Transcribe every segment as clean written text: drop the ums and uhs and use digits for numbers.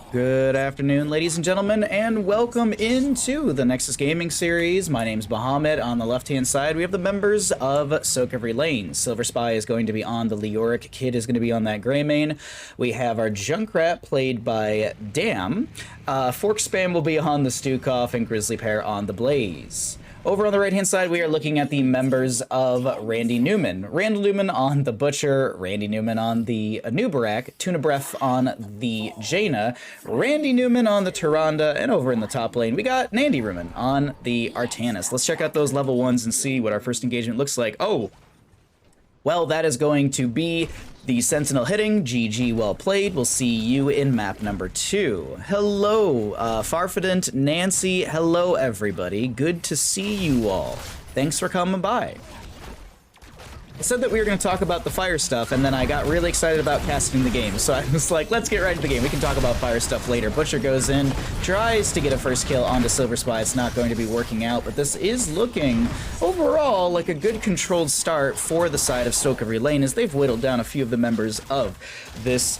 Good afternoon, ladies and gentlemen, and welcome into the Nexus Gaming Series. My name's Bahamut. On the left-hand side, we have the members of sOaK LaNe. Silver Spy is going to be on the Leoric. Kid is going to be on that Gray main. We have our Junkrat, played by Dam. Fork Spam will be on the Stukov, and Grizzly Pear on the Blaze. Over on the right-hand side, we are looking at the members of Randy Newman. Randall Newman on the Butcher, Randy Newman on the Anubarak, Tuna Breath on the Jaina, Randy Newman on the Tyrande, and over in the top lane, we got Nandy Ruman on the Artanis. Let's check out those level 1s and see what our first engagement looks like. Oh, well, that is going to be the Sentinel hitting. GG, well played. We'll see you in map number 2. Hello, Farfadent, Nancy. Hello, everybody. Good to see you all. Thanks for coming by. I said that we were going to talk about the fire stuff, and then I got really excited about casting the game. So I was like, let's get right into the game. We can talk about fire stuff later. Butcher goes in, tries to get a first kill onto Silver Spy. It's not going to be working out, but this is looking overall like a good controlled start for the side of sOaK LaNe, as they've whittled down a few of the members of this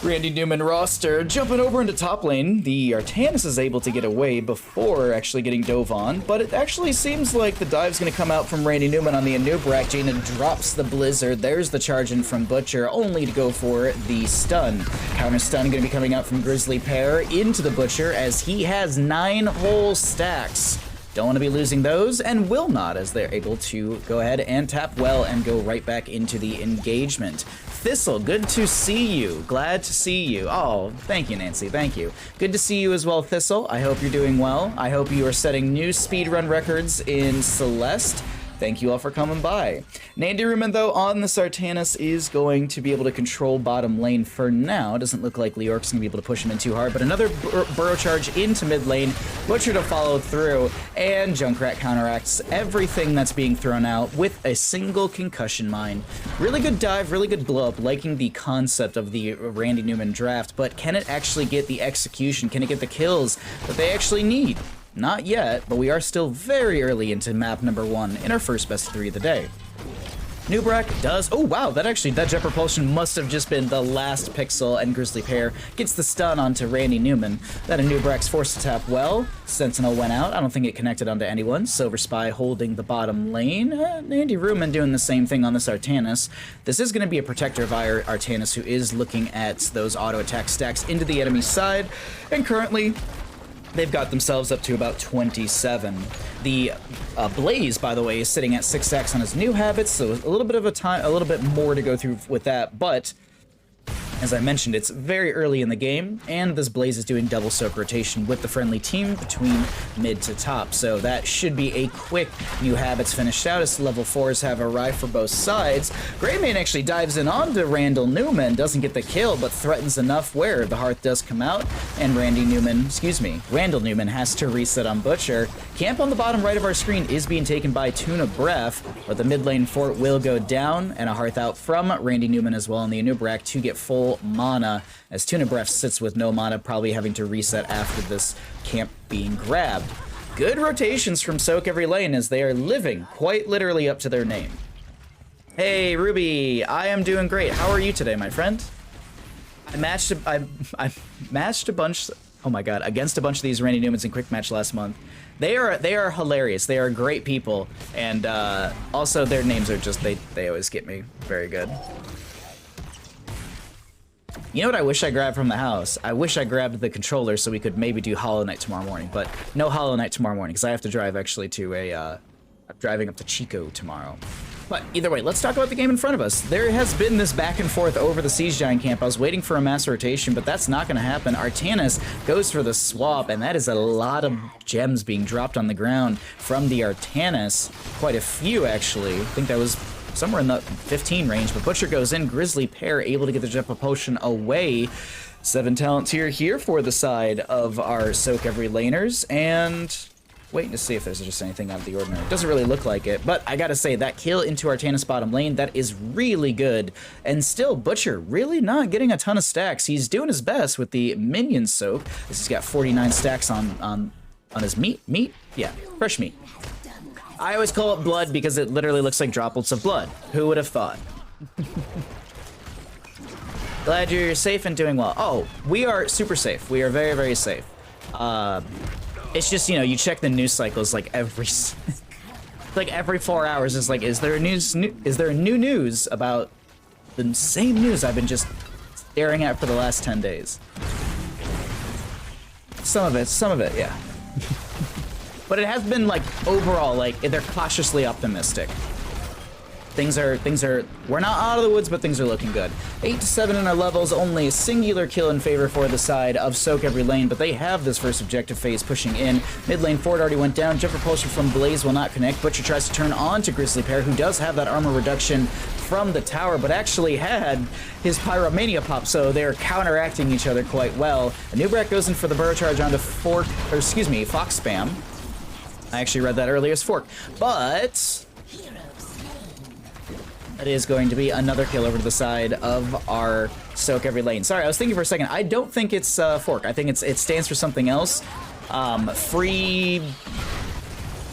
Randy Newman roster. Jumping over into top lane, the Artanis is able to get away before actually getting dove on, but it actually seems like the dive's going to come out from Randy Newman on the Anubarak. Jaina drops the Blizzard. There's the charge in from Butcher, only to go for the stun. Counter stun going to be coming out from Grizzly Pear into the Butcher, as he has 9 whole stacks. Don't want to be losing those, and will not, as they're able to go ahead and tap well and go right back into the engagement. Thistle, good to see you. Glad to see you. Oh, thank you, Nancy. Thank you. Good to see you as well, Thistle. I hope you're doing well. I hope you are setting new speedrun records in Celeste. Thank you all for coming by. Nandy Ruman, though, on the Artanis is going to be able to control bottom lane for now. Doesn't look like Leoric's going to be able to push him in too hard, but another burrow charge into mid lane. Butcher to follow through, and Junkrat counteracts everything that's being thrown out with a single concussion mine. Really good dive, really good blow up, liking the concept of the Randy Newman draft, but can it actually get the execution? Can it get the kills that they actually need? Not yet, but we are still very early into map number 1 in our first best of 3 of the day. Newbarak does, oh wow, that jet propulsion must have just been the last pixel, and Grizzly Pear gets the stun onto Randy Newman. That Anubarak's forced to tap well. Sentinel went out. I don't think it connected onto anyone. Silver Spy holding the bottom lane. Nandy Ruman doing the same thing on this Artanis. This is going to be a protector via Artanis, who is looking at those auto attack stacks into the enemy side, and currently they've got themselves up to about 27. The Blaze, by the way, is sitting at 6 stacks on his new habits, so a little bit more to go through with that, but as I mentioned, it's very early in the game, and this Blaze is doing double sOaK rotation with the friendly team between mid to top, so that should be a quick new habits finished out as level 4s have arrived for both sides. Greymane actually dives in onto Randall Newman, doesn't get the kill, but threatens enough where the Hearth does come out, and Randall Newman has to reset on Butcher. Camp on the bottom right of our screen is being taken by Tuna Breath, but the mid lane fort will go down, and a Hearth out from Randy Newman as well on the Anubarak to get full mana, as Tuna Breath sits with no mana, probably having to reset after this camp being grabbed. Good rotations from sOaK LaNe, as they are living quite literally up to their name. Hey Ruby, I am doing great. How are you today, my friend? I matched a bunch, oh my god, against a bunch of these Randy Newmans in quick match last month. They are hilarious. They are great people, and also their names are just, they always get me very good. You know what I wish I grabbed from the house? I wish I grabbed the controller so we could maybe do Hollow Knight tomorrow morning, but no Hollow Knight tomorrow morning because I have to drive actually to I'm driving up to Chico tomorrow. But either way, let's talk about the game in front of us. There has been this back and forth over the Siege Giant camp. I was waiting for a mass rotation, but that's not going to happen. Artanis goes for the swap, and that is a lot of gems being dropped on the ground from the Artanis. Quite a few, actually. I think that was somewhere in the 15 range, but Butcher goes in. Grizzly Pear able to get the jet propulsion away. 7 talent tier here for the side of our sOaK LaNers, and waiting to see if there's just anything out of the ordinary. Doesn't really look like it, but I gotta say, that kill into Artanis bottom lane, that is really good. And still, Butcher really not getting a ton of stacks. He's doing his best with the minion sOaK. He's got 49 stacks on his meat? Yeah, fresh meat. I always call it blood because it literally looks like droplets of blood. Who would have thought? Glad you're safe and doing well. Oh, we are super safe. We are very, very safe. It's just, you know, you check the news cycles like every 4 hours. Is like, is there a new news about the same news I've been just staring at for the last 10 days? Some of it, yeah. But it has been like overall, like they're cautiously optimistic. Things are, we're not out of the woods, but things are looking good. 8 to 7 in our levels, only a singular kill in favor for the side of sOaK every lane, but they have this first objective phase pushing in. Mid lane Ford already went down. Jump propulsion from Blaze will not connect. Butcher tries to turn on to Grizzly Pear, who does have that armor reduction from the tower, but actually had his Pyromania pop, so they're counteracting each other quite well. A new Brat goes in for the burrow charge onto Fox Spam. I actually read that earlier as Fork, but that is going to be another kill over to the side of our sOaK every lane. Sorry, I was thinking for a second. I don't think it's Fork. I think it stands for something else. Free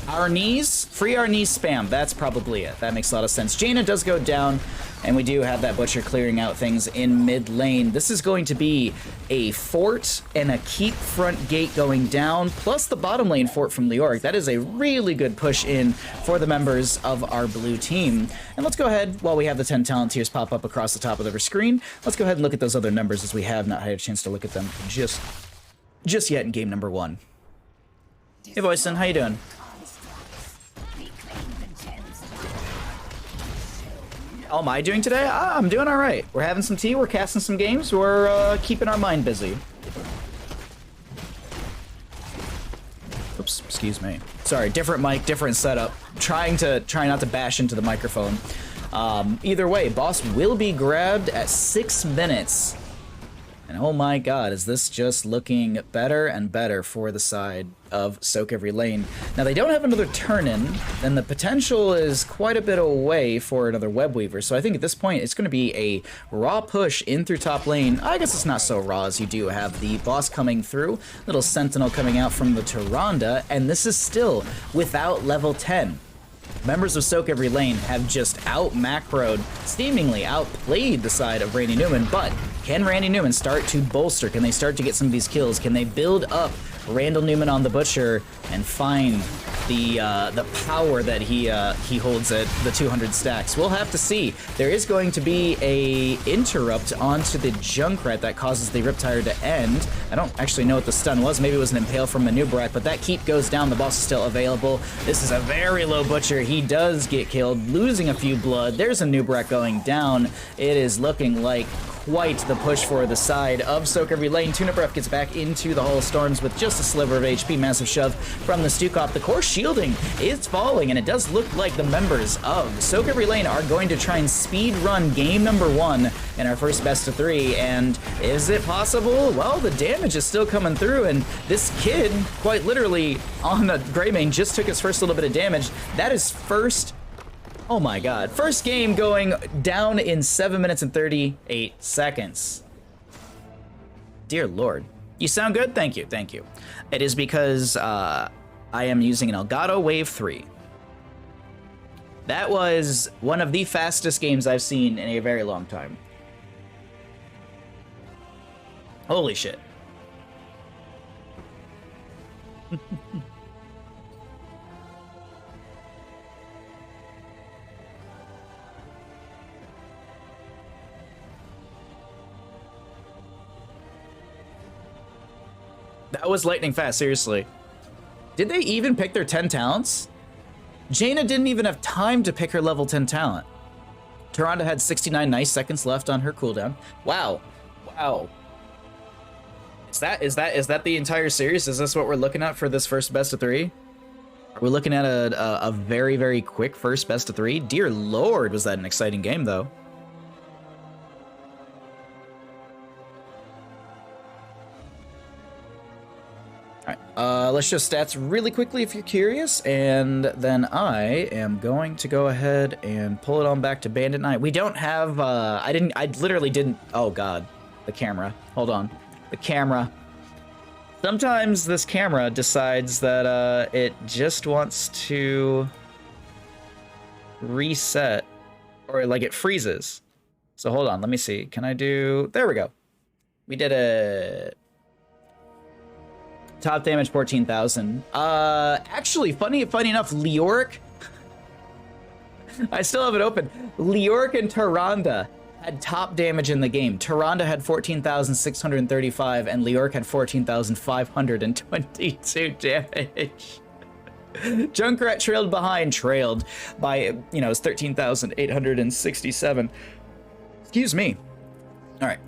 our knees spam. That's probably it. That makes a lot of sense. Jaina does go down, and we do have that Butcher clearing out things in mid lane. This is going to be a fort and a keep front gate going down, plus the bottom lane fort from Leoric. That is a really good push in for the members of our blue team. And let's go ahead, while we have the 10 talent tiers pop up across the top of the screen, let's go ahead and look at those other numbers, as we have not had a chance to look at them just yet in game number 1. Hey Boyson, how you doing? How am I doing today? I'm doing all right. We're having some tea, we're casting some games, we're keeping our mind busy. Oops, excuse me. Sorry, different mic, different setup. Trying not to bash into the microphone. Either way, boss will be grabbed at 6 minutes. And oh my god, is this just looking better and better for the side of sOaK every lane. Now, they don't have another turn-in, and the potential is quite a bit away for another web weaver, so I think at this point it's going to be a raw push in through top lane. I guess it's not so raw, as you do have the boss coming through, little sentinel coming out from the Tyrande, and this is still without level 10. Members of sOaK every lane have just out-macroed, seemingly outplayed the side of Randy Newman, but can Randy Newman start to bolster? Can they start to get some of these kills? Can they build up Randall Newman on the Butcher and find the power that he holds at the 200 stacks? We'll have to see. There is going to be a interrupt onto the Junkrat that causes the Riptire to end. I don't actually know what the stun was. Maybe it was an impale from Manubrak, but that keep goes down. The boss is still available. This is a very low Butcher. He does get killed, losing a few blood. There's a Nubrak going down. It is looking like quite the push for the side of sOaK every lane. Tuna Breath gets back into the Hall of Storms with just a sliver of HP. Massive shove from the Stukov. The core shielding is falling, and it does look like the members of sOaK every lane are going to try and speed run game number 1 in our first best of 3. And is it possible? Well, the damage is still coming through, and this kid, quite literally on the Greymane, just took his first little bit of damage. That is first. Oh my god. First game going down in 7 minutes and 38 seconds. Dear Lord. You sound good? Thank you, thank you. It is because I am using an Elgato Wave 3. That was one of the fastest games I've seen in a very long time. Holy shit. That was lightning fast, seriously. Did they even pick their 10 talents? Jaina didn't even have time to pick her level 10 talent. Tyrande had 69 nice seconds left on her cooldown. Wow. Wow. Is that the entire series? Is this what we're looking at for this first best of 3? Are we looking at a very, very quick first best of 3? Dear Lord, was that an exciting game, though. Alright, let's just stats really quickly if you're curious, and then I am going to go ahead and pull it on back to Bandit Knight. We don't have, I literally didn't, oh god, the camera, hold on, the camera. Sometimes this camera decides that, it just wants to reset, or like it freezes. So hold on, let me see. Can I do... There we go. We did it. Top damage 14,000. Actually, funny enough, Leoric. I still have it open. Leoric and Tyrande had top damage in the game. Tyrande had 14,635 and Leoric had 14,522 damage. Junkrat trailed by, you know, it's 13,867. Excuse me. All right.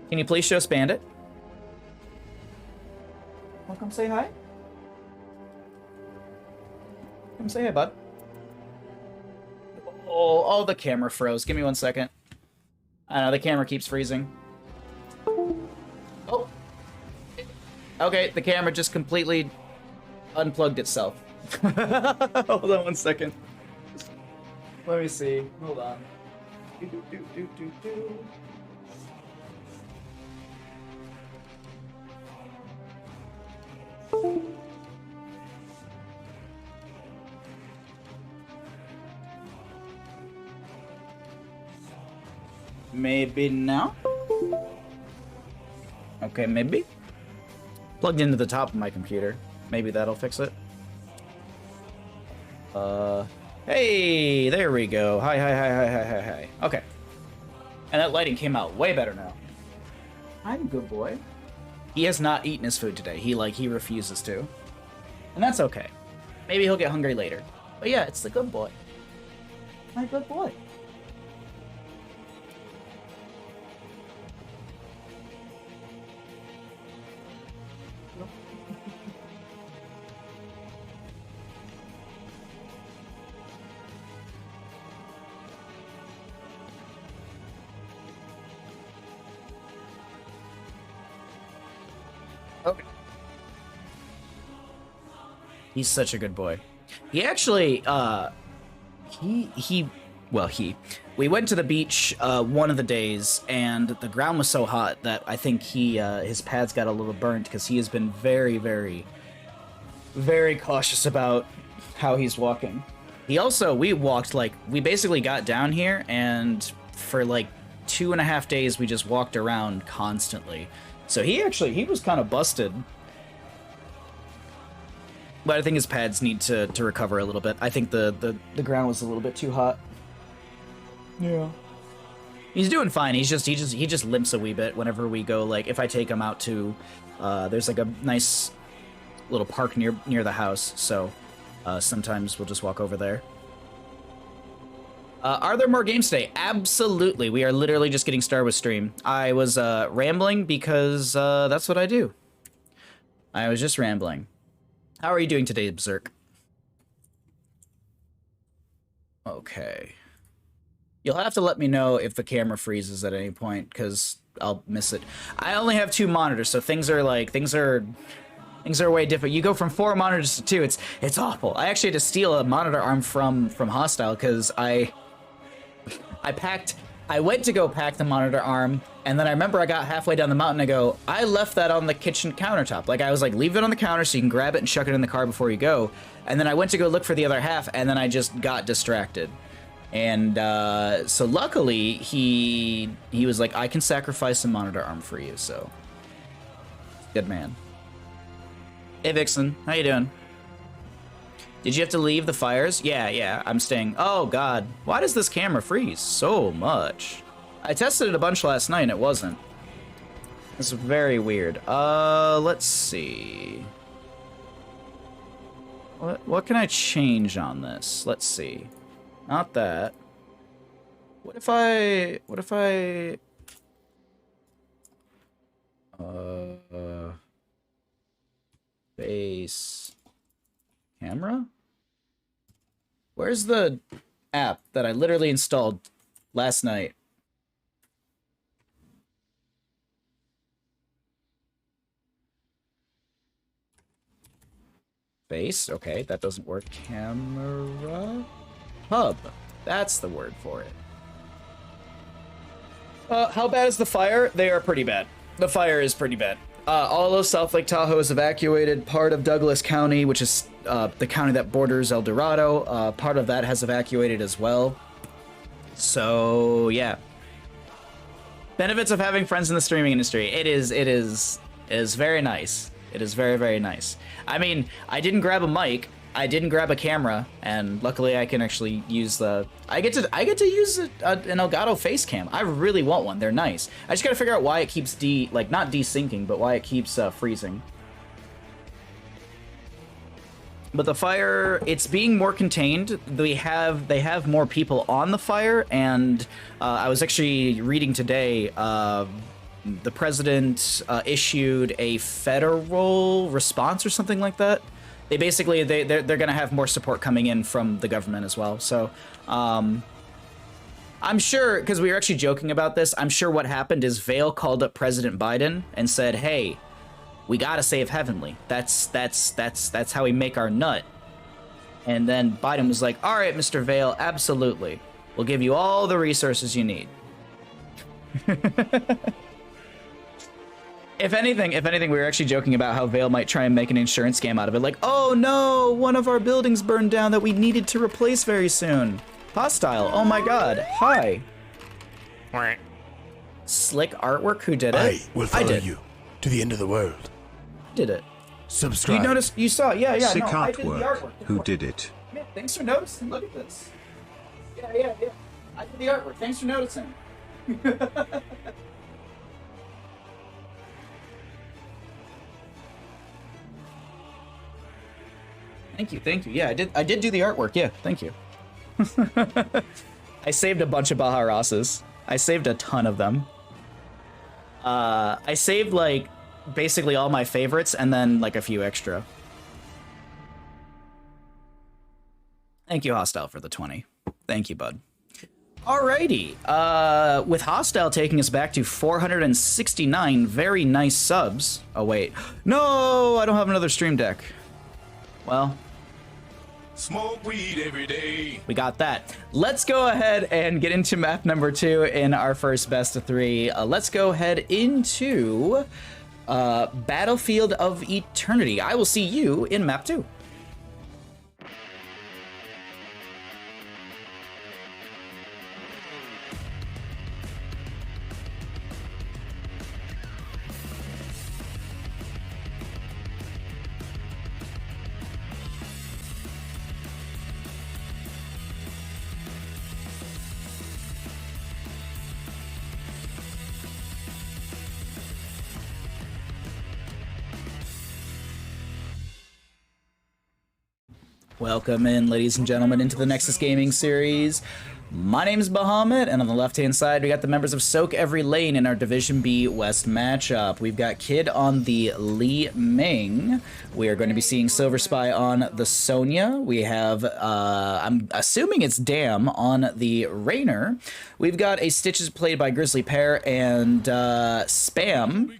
Can you please show Spandit? Well, come say hi. Come say hi, bud. Oh, the camera froze. Give me 1 second. I know, the camera keeps freezing. Oh. Okay, the camera just completely unplugged itself. Hold on 1 second. Let me see. Hold on. Maybe now? Okay, maybe. Plugged into the top of my computer. Maybe that'll fix it. Hey, there we go. Hi. Okay. And that lighting came out way better now. I'm a good boy. He has not eaten his food today. He refuses to. And that's okay. Maybe he'll get hungry later. But yeah, it's the good boy. My good boy. Okay. He's such a good boy. He actually, we went to the beach one of the days, and the ground was so hot that I think his pads got a little burnt because he has been very, very, very cautious about how he's walking. We basically got down here, and for like 2.5 days, we just walked around constantly. So he was kind of busted. But I think his pads need to recover a little bit. I think the ground was a little bit too hot. Yeah. He's doing fine. He just limps a wee bit whenever we go, like, if I take him out to there's like a nice little park near the house, so sometimes we'll just walk over there. Are there more games today? Absolutely. We are literally just getting started with stream. I was rambling because that's what I do. I was just rambling. How are you doing today, Berserk? Okay. You'll have to let me know if the camera freezes at any point, because I'll miss it. I only have 2 monitors, so things are way different. You go from 4 monitors to 2. It's awful. I actually had to steal a monitor arm from Hostile because I went to go pack the monitor arm, and then I remember I got halfway down the mountain, I left that on the kitchen countertop. Like, I was like, leave it on the counter so you can grab it and chuck it in the car before you go. And then I went to go look for the other half, and then I just got distracted. And so luckily, he was like, I can sacrifice a monitor arm for you, so. Good man. Hey, Vixen. How you doing? Did you have to leave the fires? Yeah, I'm staying. Oh, God. Why does this camera freeze so much? I tested it a bunch last night, and it wasn't. It's very weird. Let's see. What can I change on this? Let's see. Not that. What if I... Base... Camera? Where's the app that I literally installed last night? Base? Okay, that doesn't work. Camera? Hub. That's the word for it. How bad is the fire? They are pretty bad. The fire is pretty bad. All of South Lake Tahoe is evacuated. Part of Douglas County, which is the county that borders El Dorado, part of that has evacuated as well. So yeah, benefits of having friends in the streaming industry. It is very nice. It is very, very nice. I mean, I didn't grab a mic, I didn't grab a camera, and luckily I can actually use the. I get to use an Elgato face cam. I really want one. They're nice. I just gotta figure out why it keeps not desyncing, but why it keeps freezing. But the fire, it's being more contained. They have more people on the fire, and I was actually reading today. The president issued a federal response or something like that. They basically they're gonna have more support coming in from the government as well. So I'm sure, because we were actually joking about this, I'm sure what happened is Vale called up President Biden and said, "Hey, we gotta save Heavenly. That's how we make our nut." And then Biden was like, "All right, Mr. Vale, absolutely. We'll give you all the resources you need." If anything, we were actually joking about how Vale might try and make an insurance scam out of it. Like, oh no, one of our buildings burned down that we needed to replace very soon. Hostile, oh my god, hi. Slick artwork, who did it? I will follow you to the end of the world. Did it? Subscribe. You noticed, you saw, yeah. Sick no, artwork. I did the artwork. Who did it? Man, thanks for noticing, look at this. Yeah. I did the artwork, thanks for noticing. Thank you. Yeah, I did do the artwork. Yeah, thank you. I saved a bunch of Baharasas. I saved a ton of them. I saved like basically all my favorites and then like a few extra. Thank you, Hostile, for the 20. Thank you, bud. Alrighty. With Hostile taking us back to 469 very nice subs. Oh wait. No, I don't have another stream deck. Well, Smoke weed every day. we got that. Let's go ahead and get into map number 2 in our first best of 3. Let's go ahead into Battlefield of Eternity. I will see you in map 2. Welcome in, ladies and gentlemen, into the Nexus Gaming Series. My name is Bahamut, and on the left-hand side, we got the members of sOaK every lane in our Division B West matchup. We've got Kid on the Li Ming. We are going to be seeing Silver Spy on the Sonya. We have, I'm assuming it's Dam on the Rainer. We've got a Stitches played by Grizzly Pear and Spam.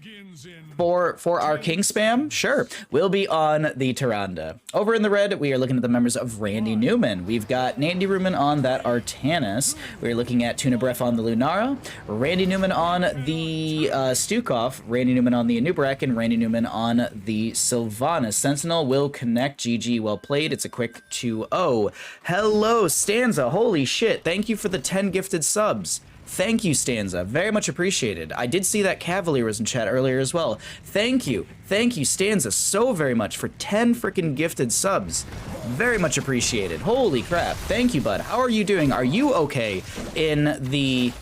For our King Spam, sure, we'll be on the Tyrande. Over in the red, we are looking at the members of Randy Newman. We've got Nandy Ruman on that Artanis. We're looking at Tuna Breath on the Lunara, Randy Newman on the Stukov, Randy Newman on the Anubrak, and Randy Newman on the Sylvanas. Sentinel will connect. GG, well played. It's a quick 2-0. Hello, Stanza. Holy shit. Thank you for the 10 gifted subs. Thank you, Stanza. Very much appreciated. I did see that Cavalier was in chat earlier as well. Thank you, Stanza, so very much for 10 freaking gifted subs. Very much appreciated. Holy crap. Thank you, bud. How are you doing? Are you okay in the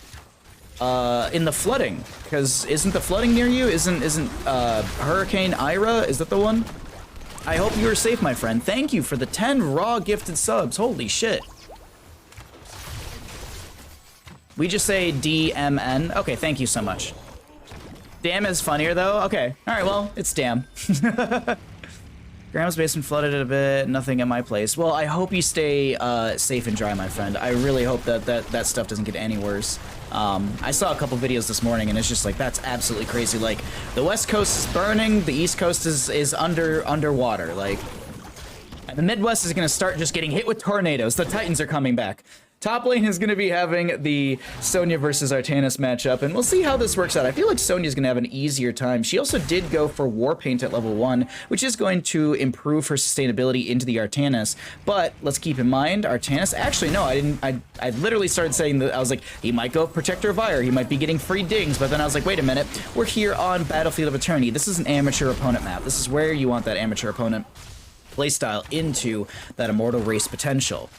flooding? Because isn't the flooding near you? Isn't Hurricane Ira? Is that the one? I hope you are safe, my friend. Thank you for the 10 raw gifted subs. Holy shit. We just say DMN. Okay, thank you so much. Damn is funnier though. Okay, all right, well, it's damn. Grandma's basement flooded a bit. Nothing at my place. Well, I hope you stay safe and dry, my friend. I really hope that stuff doesn't get any worse. I saw a couple videos this morning, and it's just like, that's absolutely crazy. Like, the West Coast is burning, the East Coast is underwater. Like, and the Midwest is gonna start just getting hit with tornadoes. The Titans are coming back. Top lane is going to be having the Sonya versus Artanis matchup, and we'll see how this works out. I feel like Sonya's going to have an easier time. She also did go for Warpaint at level 1, which is going to improve her sustainability into the Artanis. But let's keep in mind, Artanis, actually, no, I didn't. I literally started saying that I was like, he might go Protector of Fire, he might be getting free dings, but then I was like, wait a minute, we're here on Battlefield of Eternity. This is an amateur opponent map. This is where you want that amateur opponent playstyle into that Immortal race potential.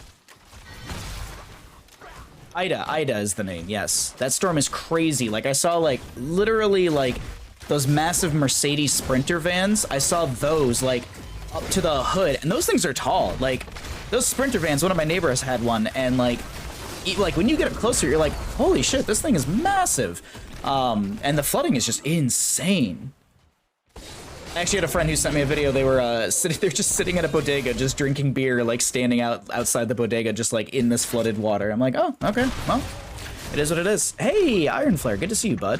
Ida is the name, yes. That storm is crazy. Like, I saw, like, literally, like, those massive Mercedes Sprinter vans. I saw those, like, up to the hood, and those things are tall. Like, those Sprinter vans, one of my neighbors had one, and, like, when you get up closer, you're like, holy shit, this thing is massive. And the flooding is just insane. I actually had a friend who sent me a video. They were they're just sitting at a bodega, just drinking beer, like standing outside the bodega, just like in this flooded water. I'm like, oh, okay, well, it is what it is. Hey, Iron Flare, good to see you, bud.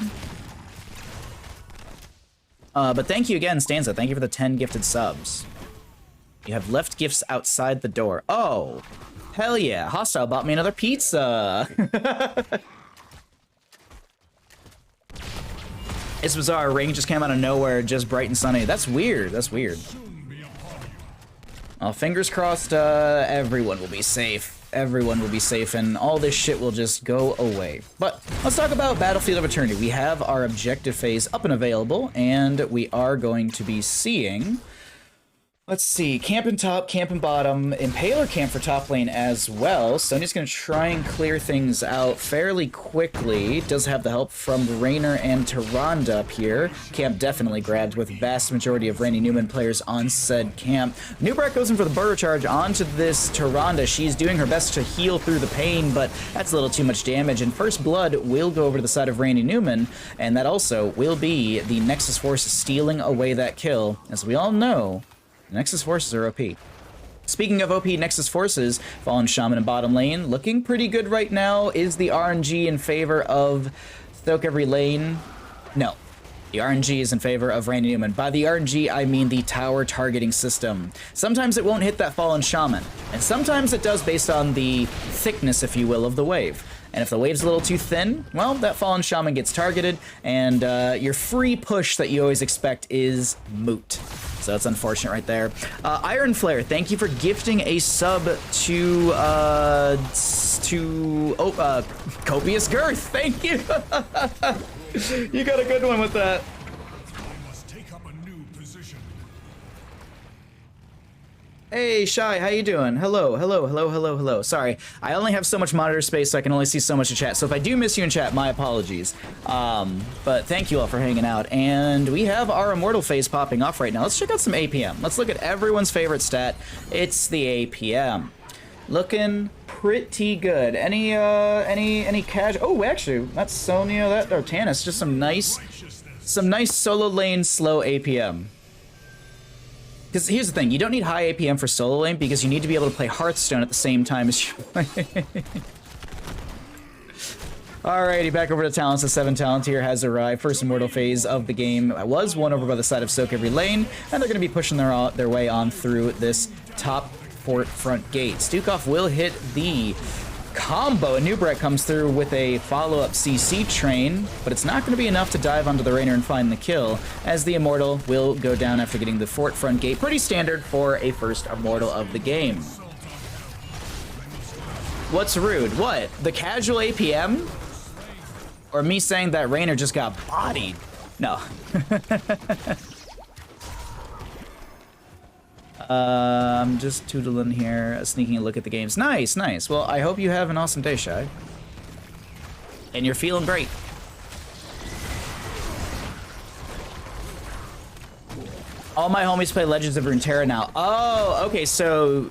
But thank you again, Stanza. Thank you for the 10 gifted subs. You have left gifts outside the door. Oh, hell yeah. Hostile bought me another pizza. It's bizarre. Rain just came out of nowhere, just bright and sunny. That's weird. That's weird. Well, fingers crossed, everyone will be safe. Everyone will be safe, and all this shit will just go away. But let's talk about Battlefield of Eternity. We have our objective phase up and available, and we are going to be seeing... Let's see, camp and top, camp and bottom, Impaler camp for top lane as well. Sonya's going to try and clear things out fairly quickly. Does have the help from Raynor and Tyrande up here. Camp definitely grabbed with vast majority of Randy Newman players on said camp. Newbreak goes in for the burrow charge onto this Tyrande. She's doing her best to heal through the pain, but that's a little too much damage. And first blood will go over to the side of Randy Newman, and that also will be the Nexus Force stealing away that kill. As we all know, Nexus Forces are OP. Speaking of OP Nexus Forces, Fallen Shaman in bottom lane, looking pretty good right now. Is the RNG in favor of sOaK Lane? No. The RNG is in favor of Randy Newman. By the RNG, I mean the tower targeting system. Sometimes it won't hit that Fallen Shaman, and sometimes it does based on the thickness, if you will, of the wave. And if the wave's a little too thin, well, that Fallen Shaman gets targeted, and your free push that you always expect is moot. So that's unfortunate right there. Iron Flare, thank you for gifting a sub to Copious Girth. Thank you. You got a good one with that. Hey, Shy, how you doing? Hello, hello, hello, hello, hello. Sorry, I only have so much monitor space, so I can only see so much of chat. So if I do miss you in chat, my apologies. But thank you all for hanging out. And we have our Immortal phase popping off right now. Let's check out some APM. Let's look at everyone's favorite stat. It's the APM. Looking pretty good. Any cash? Oh, actually, that's Sonya, that Artanis. Just some nice solo lane slow APM. Because here's the thing, you don't need high APM for solo lane because you need to be able to play Hearthstone at the same time as you play. Alrighty, back over to talents. The 7 talent here has arrived. First Immortal phase of the game was won over by the side of sOaK Lane, and they're going to be pushing their way on through this top fort front gate. Stukov will hit the combo, and Newbreak comes through with a follow-up CC train, but it's not going to be enough to dive onto the Raynor and find the kill, as the Immortal will go down after getting the fort front gate. Pretty standard for a first Immortal of the game. What's rude? What? The casual APM? Or me saying that Raynor just got bodied? No. I'm just tootling here, sneaking a look at the games. Nice, nice. Well, I hope you have an awesome day, Shy. And you're feeling great. All my homies play Legends of Runeterra now. Oh, okay, so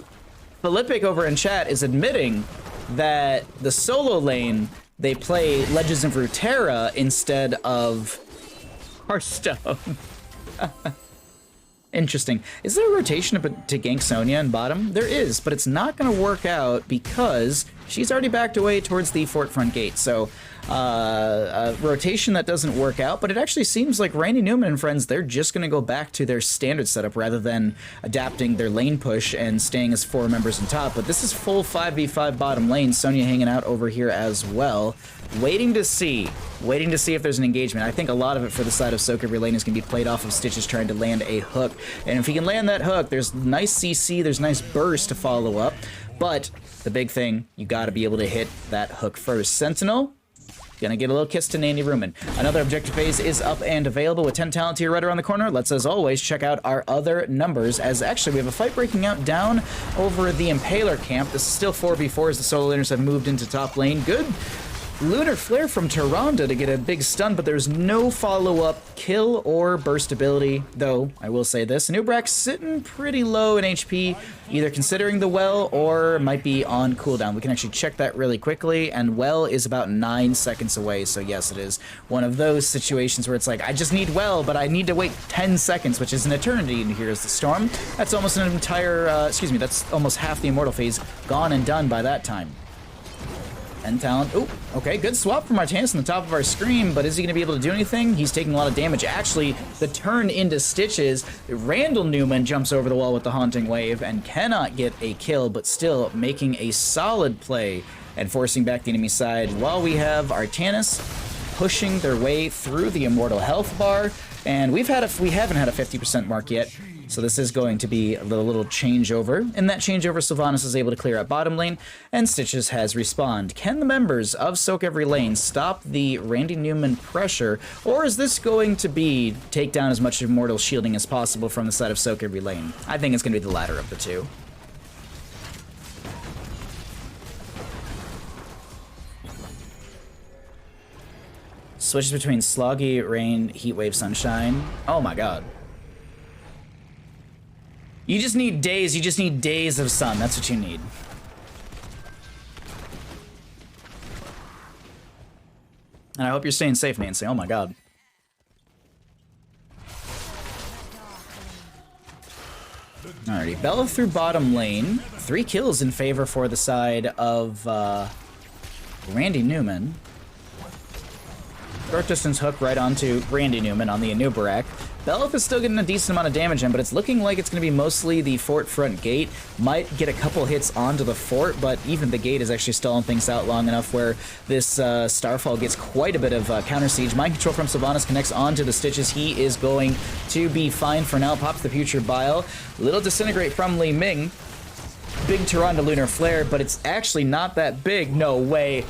Philippic over in chat is admitting that the solo lane, they play Legends of Runeterra instead of Hearthstone. Interesting. Is there a rotation to gank Sonya in bottom? There is, but it's not going to work out because she's already backed away towards the fort front gate. So rotation that doesn't work out, but it actually seems like Randy Newman and friends, they're just going to go back to their standard setup rather than adapting their lane push and staying as 4 members on top. But this is full 5v5 bottom lane. sOaK hanging out over here as well, waiting to see if there's an engagement. I think a lot of it for the side of sOaK every lane is going to be played off of Stitches trying to land a hook. And if he can land that hook, there's nice CC, there's nice burst to follow up. But the big thing, you got to be able to hit that hook first. Sentinel, gonna get a little kiss to Newman. Another objective phase is up and available with 10 talent tier right around the corner. Let's, as always, check out our other numbers, as actually we have a fight breaking out down over the Impaler camp. This is still 4v4 as the solo laners have moved into top lane. Good lunar flare from Tyrande to get a big stun, but there's no follow-up kill or burst ability, though I will say this, Nubrak's sitting pretty low in HP, either considering the well or might be on cooldown. We can actually check that really quickly, and well is about 9 seconds away, so yes, it is one of those situations where it's like, I just need well, but I need to wait 10 seconds, which is an eternity, and here's the storm. That's almost an entire, that's almost half the immortal phase gone and done by that time. And talent. Oh, okay, good swap from Artanis on the top of our screen, but is he going to be able to do anything? He's taking a lot of damage. Actually, the turn into Stitches, Randall Newman jumps over the wall with the Haunting Wave and cannot get a kill, but still making a solid play and forcing back the enemy side, while we have Artanis pushing their way through the Immortal Health Bar, and we haven't had a 50% mark yet. So this is going to be a little changeover. In that changeover, Sylvanas is able to clear out bottom lane, and Stitches has respawned. Can the members of sOaK every lane stop the Randy Newman pressure, or is this going to be take down as much immortal shielding as possible from the side of sOaK every lane? I think it's going to be the latter of the two. Switches between Sloggy, Rain, Heatwave, Sunshine. Oh my god. You just need days of sun, that's what you need. And I hope you're staying safe, Nancy, oh my god. Alrighty, Bella through bottom lane. 3 kills in favor for the side of Randy Newman. Short distance hook right onto Randy Newman on the Anubarak. Bellof is still getting a decent amount of damage in, but it's looking like it's going to be mostly the fort front gate. Might get a couple hits onto the fort, but even the gate is actually stalling things out long enough where this Starfall gets quite a bit of counter siege. Mind control from Sylvanas connects onto the Stitches. He is going to be fine for now. Pops the Future Bile. Little Disintegrate from Li Ming. Big Tyrande Lunar Flare, but it's actually not that big. No way.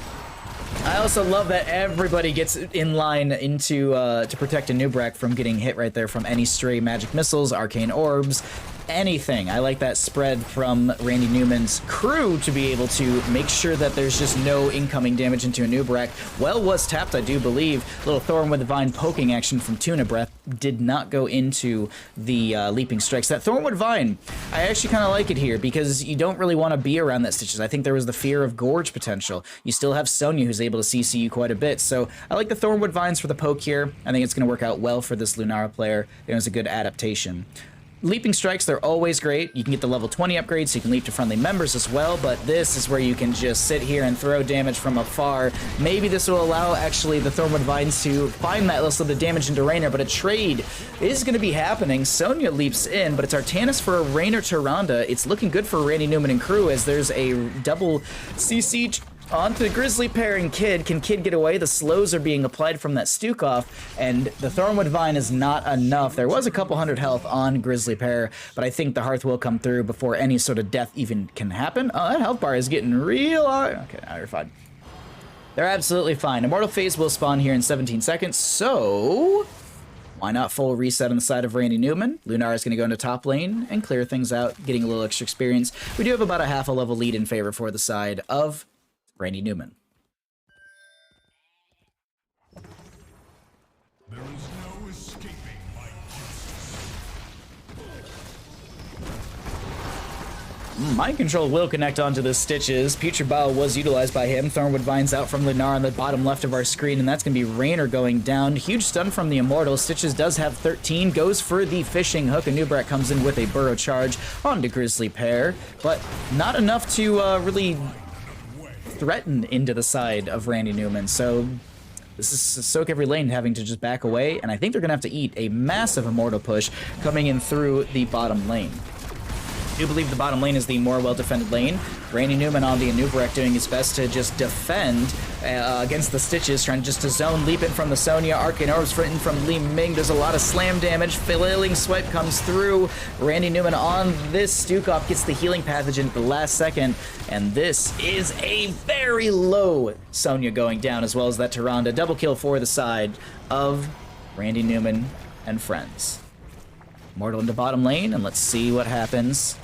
I also love that everybody gets in line into to protect Anubarak from getting hit right there from any stray magic missiles, arcane orbs, anything. I like that spread from Randy Newman's crew to be able to make sure that there's just no incoming damage into Anubarak. Well was tapped, I do believe. Little Thorn with Vine poking action from Tuna Breath did not go into the Leaping Strikes. That Thornwood Vine, I actually kind of like it here because you don't really want to be around that Stitches. I think there was the fear of Gorge potential. You still have sOaK who's able to CC you quite a bit, so I like the Thornwood Vines for the poke here. I think it's going to work out well for this Lunara player. It was a good adaptation. Leaping Strikes, they're always great. You can get the level 20 upgrade, so you can leap to friendly members as well, but this is where you can just sit here and throw damage from afar. Maybe this will allow, actually, the Thornwood Vines to find that little bit of damage into Raynor, but a trade is going to be happening. Sonya leaps in, but it's Artanis for a Raynor Tyrande. It's looking good for Randy Newman and crew, as there's a double CC onto the Grizzly Pear and Kid. Can Kid get away? The slows are being applied from that Stukov, and the Thornwood Vine is not enough. There was a couple hundred health on Grizzly Pear, but I think the Hearth will come through before any sort of death even can happen. Oh, that health bar is getting real hard. Okay, now you're fine. They're absolutely fine. Immortal Phase will spawn here in 17 seconds, so why not full reset on the side of Randy Newman? Lunar is going to go into top lane and clear things out, getting a little extra experience. We do have about a half a level lead in favor for the side of Randy Newman. There is no escaping my justice. Mind Control will connect onto the Stitches. Future Bow was utilized by him. Thornwood Vines out from Lunar on the bottom left of our screen, and that's going to be Raynor going down. Huge stun from the Immortal. Stitches does have 13, goes for the Fishing Hook. Anubarak comes in with a Burrow Charge onto Grizzly Pear, but not enough to really threaten into the side of Randy Newman. So This is sOaK every lane having to just back away, and I think they're going to have to eat a massive Immortal push coming in through the bottom lane. I do believe the bottom lane is the more well-defended lane. Randy Newman on the eVeRy doing his best to just defend against the Stitches, trying just to zone leap in from the Sonya. Arcane Orbs written from Li Ming. There's a lot of slam damage. Flailing Swipe comes through. Randy Newman on this sOaK gets the healing pathogen at the last second, and this is a very low Sonya going down, as well as that Tyrande. Double kill for the side of Randy Newman and friends. Mortal into bottom lane, and let's see what happens.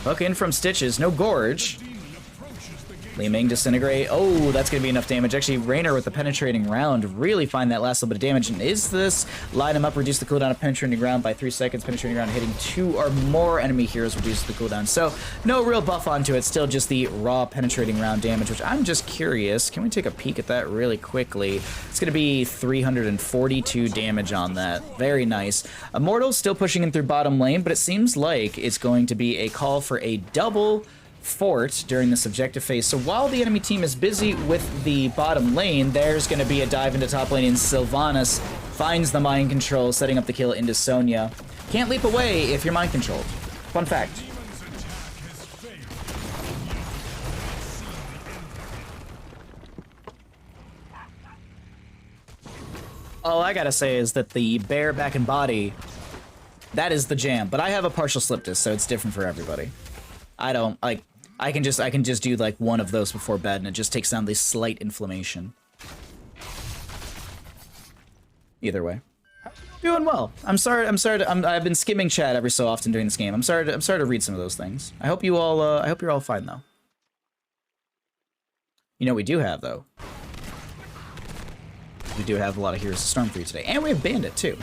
Hook in from Stitches, no Gorge. Li Ming disintegrate. Oh, that's going to be enough damage. Actually, Raynor with the penetrating round really find that last little bit of damage. And is this line him up, reduce the cooldown of penetrating round by 3 seconds. Penetrating round hitting 2 or more enemy heroes reduces the cooldown. So no real buff onto it. Still just the raw penetrating round damage, which I'm just curious. Can we take a peek at that really quickly? It's going to be 342 damage on that. Very nice. Immortal's still pushing in through bottom lane, but it seems like it's going to be a call for a double fort during this objective phase. So while the enemy team is busy with the bottom lane, there's going to be a dive into top lane, and Sylvanas finds the mind control, setting up the kill into Sonya. Can't leap away if you're mind controlled. Fun fact. All I gotta say is that the bear back and body, that is the jam. But I have a partial slip disc, so it's different for everybody. I don't like. I can just do like one of those before bed, and it just takes down the slight inflammation. Either way, doing well. I've been skimming chat every so often during this game. I'm sorry to read some of those things. I hope you all. I hope you're all fine though. You know what we do have though. We do have a lot of heroes to storm through today, and we have Bandit too.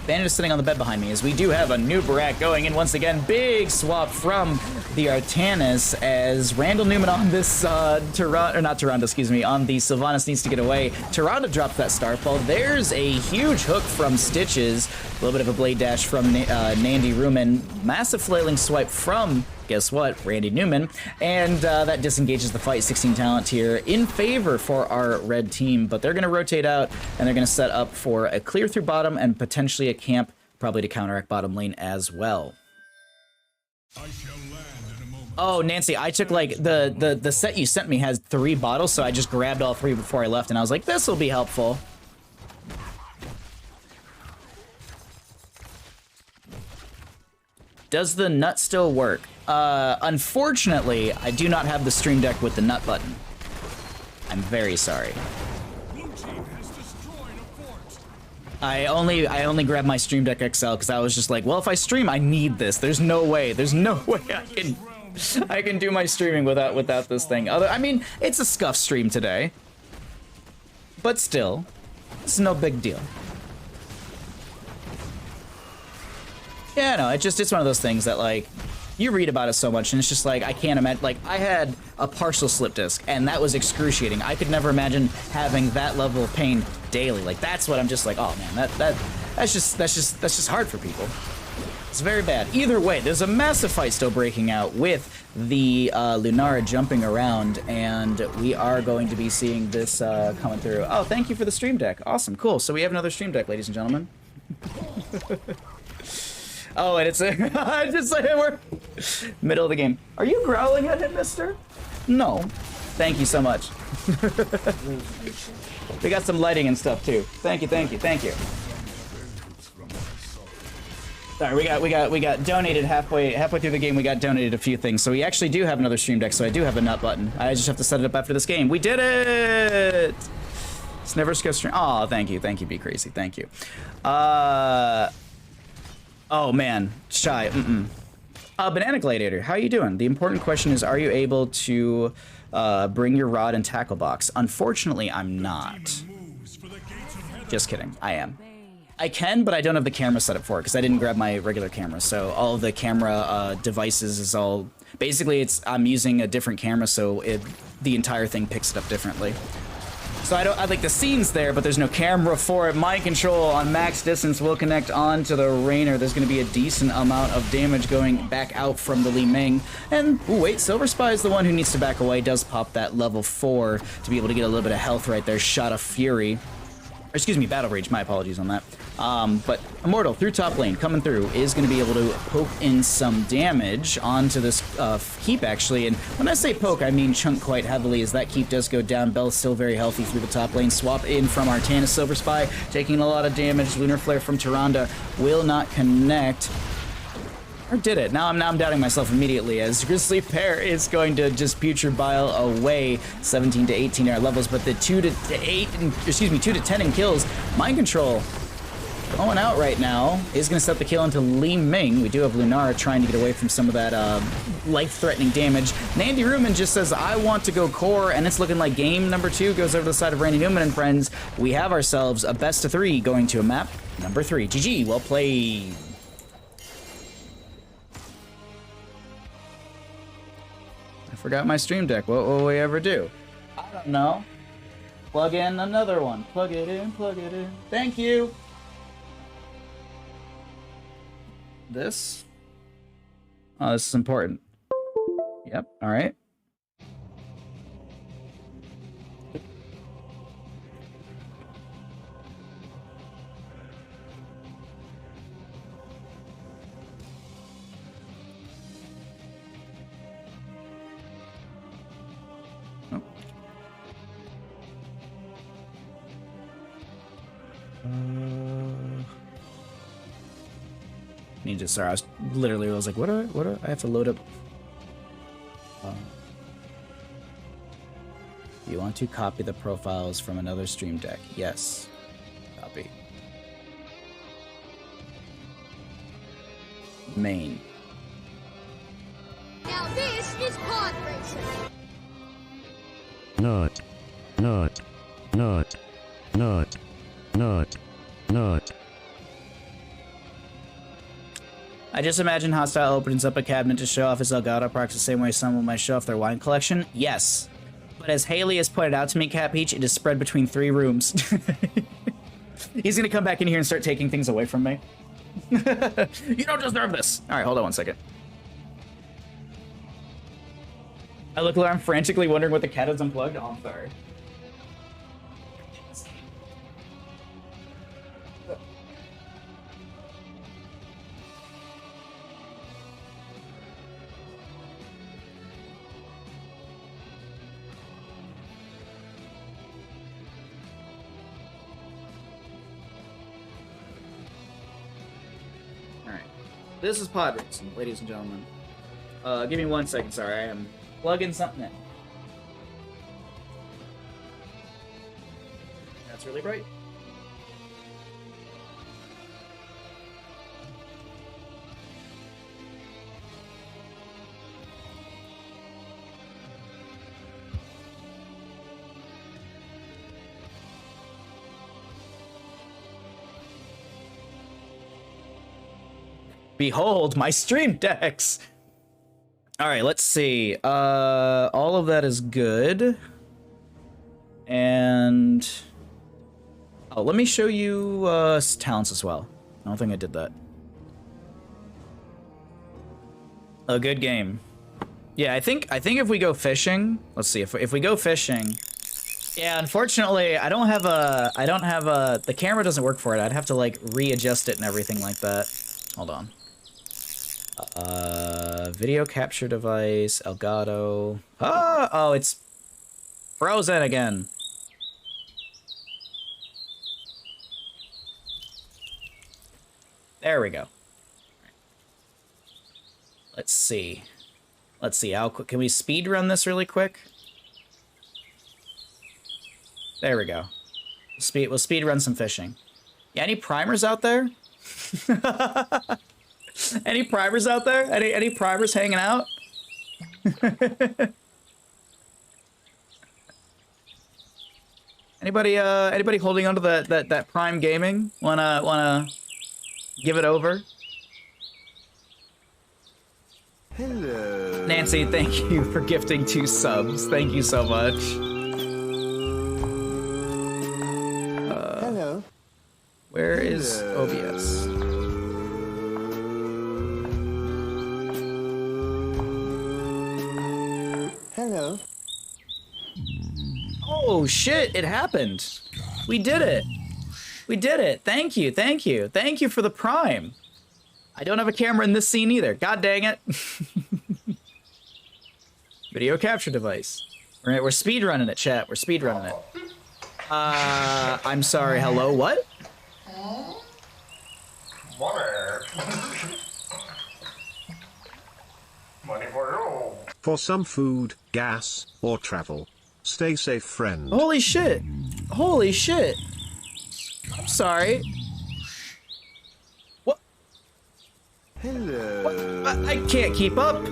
Bandit is sitting on the bed behind me, as we do have a new Barak going in once again. Big swap from the Artanis as Randall Newman on this on the Sylvanas needs to get away. Tyrande drops that Starfall. There's a huge hook from Stitches. A little bit of a blade dash from Nandy Ruman. Massive flailing swipe from, guess what, Randy Newman. And that disengages the fight. 16 talent here in favor for our red team, but they're going to rotate out, and they're going to set up for a clear through bottom and potentially a camp, probably to counteract bottom lane as well. I shall land in a moment. Oh, Nancy, I took like the set you sent me has 3 bottles, so I just grabbed all 3 before I left, and I was like, this will be helpful. Does the nut still work? Unfortunately, I do not have the stream deck with the nut button. I'm very sorry. Blue team has destroyed a fort. I only grabbed my Stream Deck XL because I was just like, well, if I stream, I need this. There's no way I can do my streaming without this thing. I mean, it's a scuff stream today, but still, it's no big deal. Yeah, no, it's one of those things that, like, you read about it so much, and it's just like, I can't imagine. Like, I had a partial slip disc, and that was excruciating. I could never imagine having that level of pain daily. Like, that's what I'm just like, oh man, that's just hard for people. It's very bad. Either way, there's a massive fight still breaking out with the Lunara jumping around, and we are going to be seeing this coming through. Oh, thank you for the stream deck. Awesome, cool. So we have another stream deck, ladies and gentlemen. Oh, and it's just like we're middle of the game. Are you growling at him, mister? No. Thank you so much. We got some lighting and stuff too. Thank you. Sorry, we got donated halfway through the game. We got donated a few things, so we actually do have another stream deck. So I do have a nut button. I just have to set it up after this game. We did it. It's never scuff stream. Oh, thank you, Be Crazy. Thank you. Oh man, shy. Banana Gladiator, how are you doing? The important question is, are you able to bring your rod and tackle box? Unfortunately, I'm not. Just kidding, I am. I can, but I don't have the camera set up for it because I didn't grab my regular camera. So all of the camera devices is all basically I'm using a different camera, so the entire thing picks it up differently. So I like the scene's there, but there's no camera for it. Mind control on max distance will connect onto the Rainer. There's going to be a decent amount of damage going back out from the Li Ming. And, ooh, wait, Silver Spy is the one who needs to back away. Does pop that level 4 to be able to get a little bit of health right there. Shot of Fury. Or, excuse me, Battle Rage. My apologies on that. But Immortal through top lane, coming through, is going to be able to poke in some damage onto this keep, actually. And when I say poke, I mean chunk quite heavily, as that keep does go down. Bell's still very healthy through the top lane. Swap in from Artana. Silver Spy taking a lot of damage. Lunar Flare from Tyrande will not connect. Or did it? Now I'm doubting myself immediately, as Grizzly Pear is going to just Putrid Bile away. 17 to 18 are levels, but the 2 to 10 in kills. Mind control going out right now is going to set the kill into Li Ming. We do have Lunara trying to get away from some of that life-threatening damage. Randy Newman just says, I want to go core, and it's looking like game number 2 goes over the side of Randy Newman and friends. We have ourselves a best of 3 going to a map number 3. GG, well played. I forgot my stream deck. What will we ever do? I don't know. Plug in another one. Plug it in, plug it in. Thank you. This? Oh, this is important. Yep, alright. Oh. Need to, sorry, I was like, what do I have to load up? You want to copy the profiles from another stream deck? Yes. Copy. Main. Now this is pod racing. Not. I just imagine Hostile opens up a cabinet to show off his Elgato procs the same way someone might show off their wine collection. Yes. But as Haley has pointed out to me, Cat Peach, it is spread between 3 rooms. He's gonna come back in here and start taking things away from me. You don't deserve this. All right, hold on one second. I look around frantically wondering what the cat has unplugged. Oh, I'm sorry. This is pod racing, ladies and gentlemen. Give me 1 second, sorry, I am plugging something in. That's really bright. Behold my stream decks. All right, let's see. All of that is good. And oh, let me show you talents as well. I don't think I did that. A good game. Yeah, I think if we go fishing, let's see if we go fishing. Yeah, unfortunately, I don't have a the camera doesn't work for it. I'd have to like readjust it and everything like that. Hold on. Video capture device, Elgato. Oh, it's frozen again. There we go. Let's see. Let's see how quick can we speed run this really quick? There we go. We'll speed run some fishing. Yeah, any primers out there? Any primers out there? Any primers hanging out? Anybody holding onto that Prime Gaming? Wanna give it over? Hello. Nancy, thank you for gifting 2 subs. Thank you so much. Where is OBS? Hello. Oh shit, it happened. We did it. We did it. Thank you, thank you. Thank you for the Prime. I don't have a camera in this scene either. God dang it. Video capture device. We're speedrunning it, chat. We're speedrunning it. I'm sorry, hello, what? Money for you. For some food, gas, or travel. Stay safe, friend. Holy shit. Holy shit. I'm sorry. What? Hello. I can't keep up. I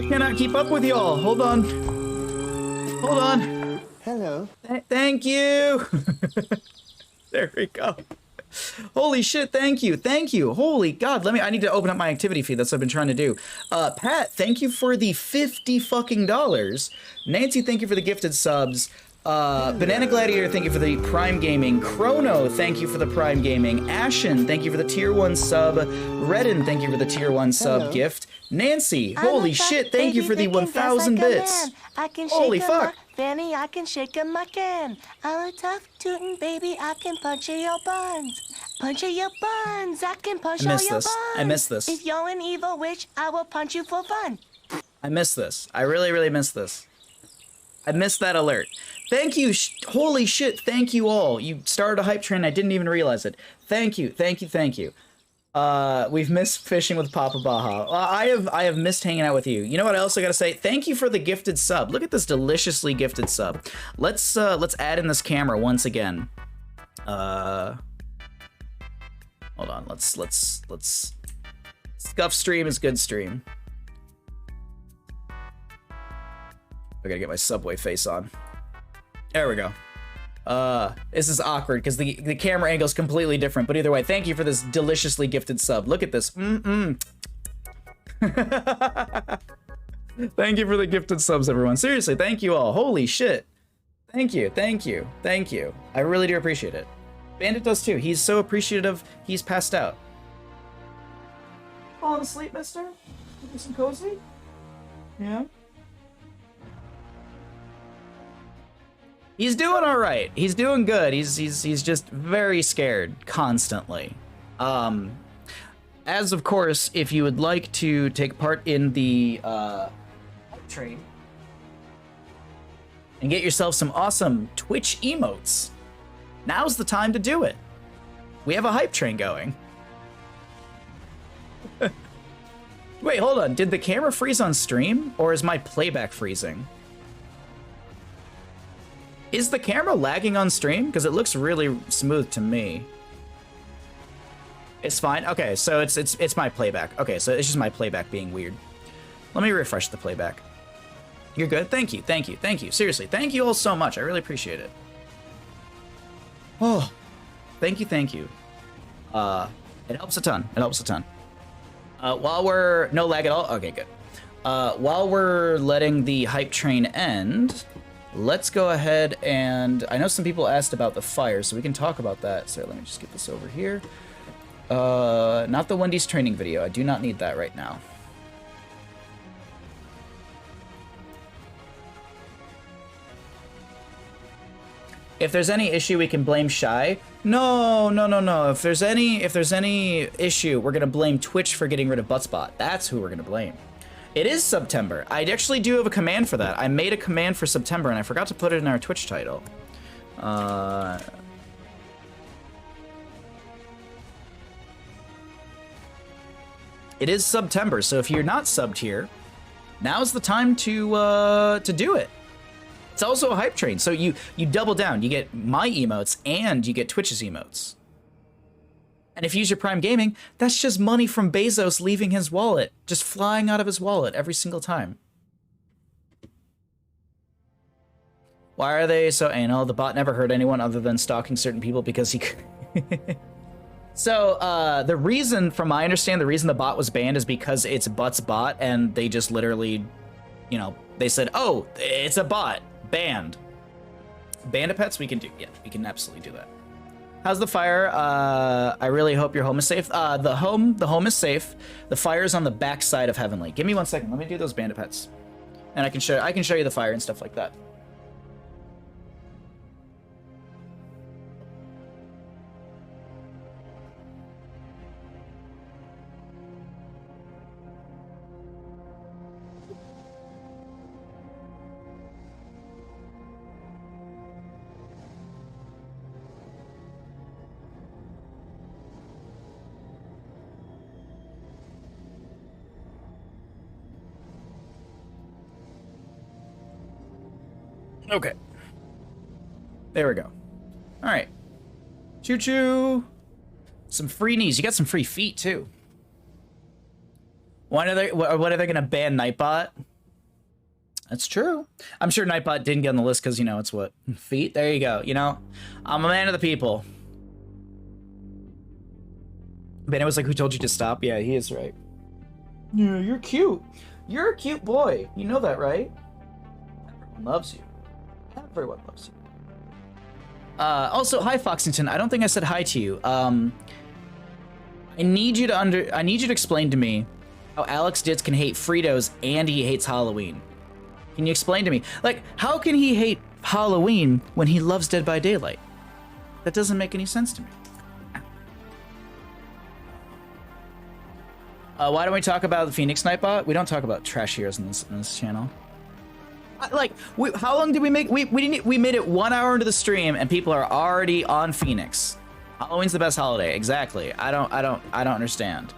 cannot keep up with y'all. Hold on. Hold on. Hello. Thank you. There we go. Holy shit, thank you, thank you. Holy God, I need to open up my activity feed. That's what I've been trying to do. Pat, thank you for the $50 fucking dollars. Nancy, thank you for the gifted subs. Banana Gladiator, thank you for the Prime Gaming. Chrono, thank you for the Prime Gaming. Ashen, thank you for the Tier 1 sub. Redden, thank you for the Tier 1 sub gift. Nancy, holy shit, thank you for the 1,000 bits. I can Holy shake fuck. Fanny, I can shake 'em, I can. I'm a tough tootin' baby, I can punch your buns. Punch your buns, I can punch I all miss your this. buns. I miss this. If you're an evil witch, I will punch you for fun. I miss this. I really, really miss this. I missed that alert. Thank you. Holy shit. Thank you all. You started a hype train. I didn't even realize it. Thank you. Thank you. Thank you. We've missed fishing with Papa Baja. I have missed hanging out with you. You know what I also gotta say? Thank you for the gifted sub. Look at this deliciously gifted sub. Let's add in this camera once again. Hold on. Let's scuff stream is good stream. I gotta get my Subway face on. There we go. This is awkward because the camera angle is completely different, but either way, thank you for this deliciously gifted sub. Look at this. Thank you for the gifted subs, everyone. Seriously, thank you all. Holy shit. Thank you, thank you, thank you. I really do appreciate it. Bandit does too. He's so appreciative, he's passed out. Falling asleep, mister? Getting some cozy? Yeah? He's doing all right. He's doing good. He's just very scared constantly. As of course, if you would like to take part in the train and get yourself some awesome Twitch emotes, now's the time to do it. We have a hype train going. Wait, hold on. Did the camera freeze on stream, or is my playback freezing? Is the camera lagging on stream? Because it looks really smooth to me. It's fine. Okay, so it's my playback. Okay, so it's just my playback being weird. Let me refresh the playback. You're good. Thank you. Thank you. Thank you. Seriously, thank you all so much. I really appreciate it. Oh, thank you. Thank you. It helps a ton. It helps a ton. While we're no lag at all. Okay, good. While we're letting the hype train end, let's go ahead and, I know some people asked about the fire, so we can talk about that. So let me just get this over here. Not the Wendy's training video. I do not need that right now. If there's any issue, we can blame Shy. No. If there's any issue, we're gonna blame Twitch for getting rid of Buttsbot. That's who we're gonna blame. It is September. I actually do have a command for that. I made a command for September, and I forgot to put it in our Twitch title. It is September, so if you're not subbed here, now's the time to do it. It's also a hype train, so you double down. You get my emotes, and you get Twitch's emotes. And if you use your Prime Gaming, that's just money from Bezos leaving his wallet, just flying out of his wallet every single time. Why are they so anal? The bot never hurt anyone other than stalking certain people because he... So, the reason, from my understanding, the reason the bot was banned is because it's Butt's bot, and they just literally, you know, they said, oh, it's a bot, banned. Bandit pets, we can do, yeah, we can absolutely do that. How's the fire? I really hope your home is safe. The home is safe. The fire's on the back side of Heavenly. Give me 1 second. Let me do those bandit pets, and I can show you the fire and stuff like that. Okay. There we go. All right. Choo choo. Some free knees. You got some free feet too. What are they going to ban Nightbot? That's true. I'm sure Nightbot didn't get on the list because, you know, it's what? Feet? There you go. You know, I'm a man of the people. Bennett was like, who told you to stop? Yeah, he is right. Yeah, you're cute. You're a cute boy. You know that, right? Everyone loves you. Everyone loves you. Also, hi Foxington. I don't think I said hi to you. I need you to explain to me how Alex Ditz can hate Fritos and he hates Halloween. Can you explain to me? Like, how can he hate Halloween when he loves Dead by Daylight? That doesn't make any sense to me. Why don't we talk about the Phoenix Nightbot? We don't talk about trash heroes in this channel. Like, how long did we make? We made it 1 hour into the stream and people are already on Phoenix. Halloween's the best holiday. Exactly. I don't understand.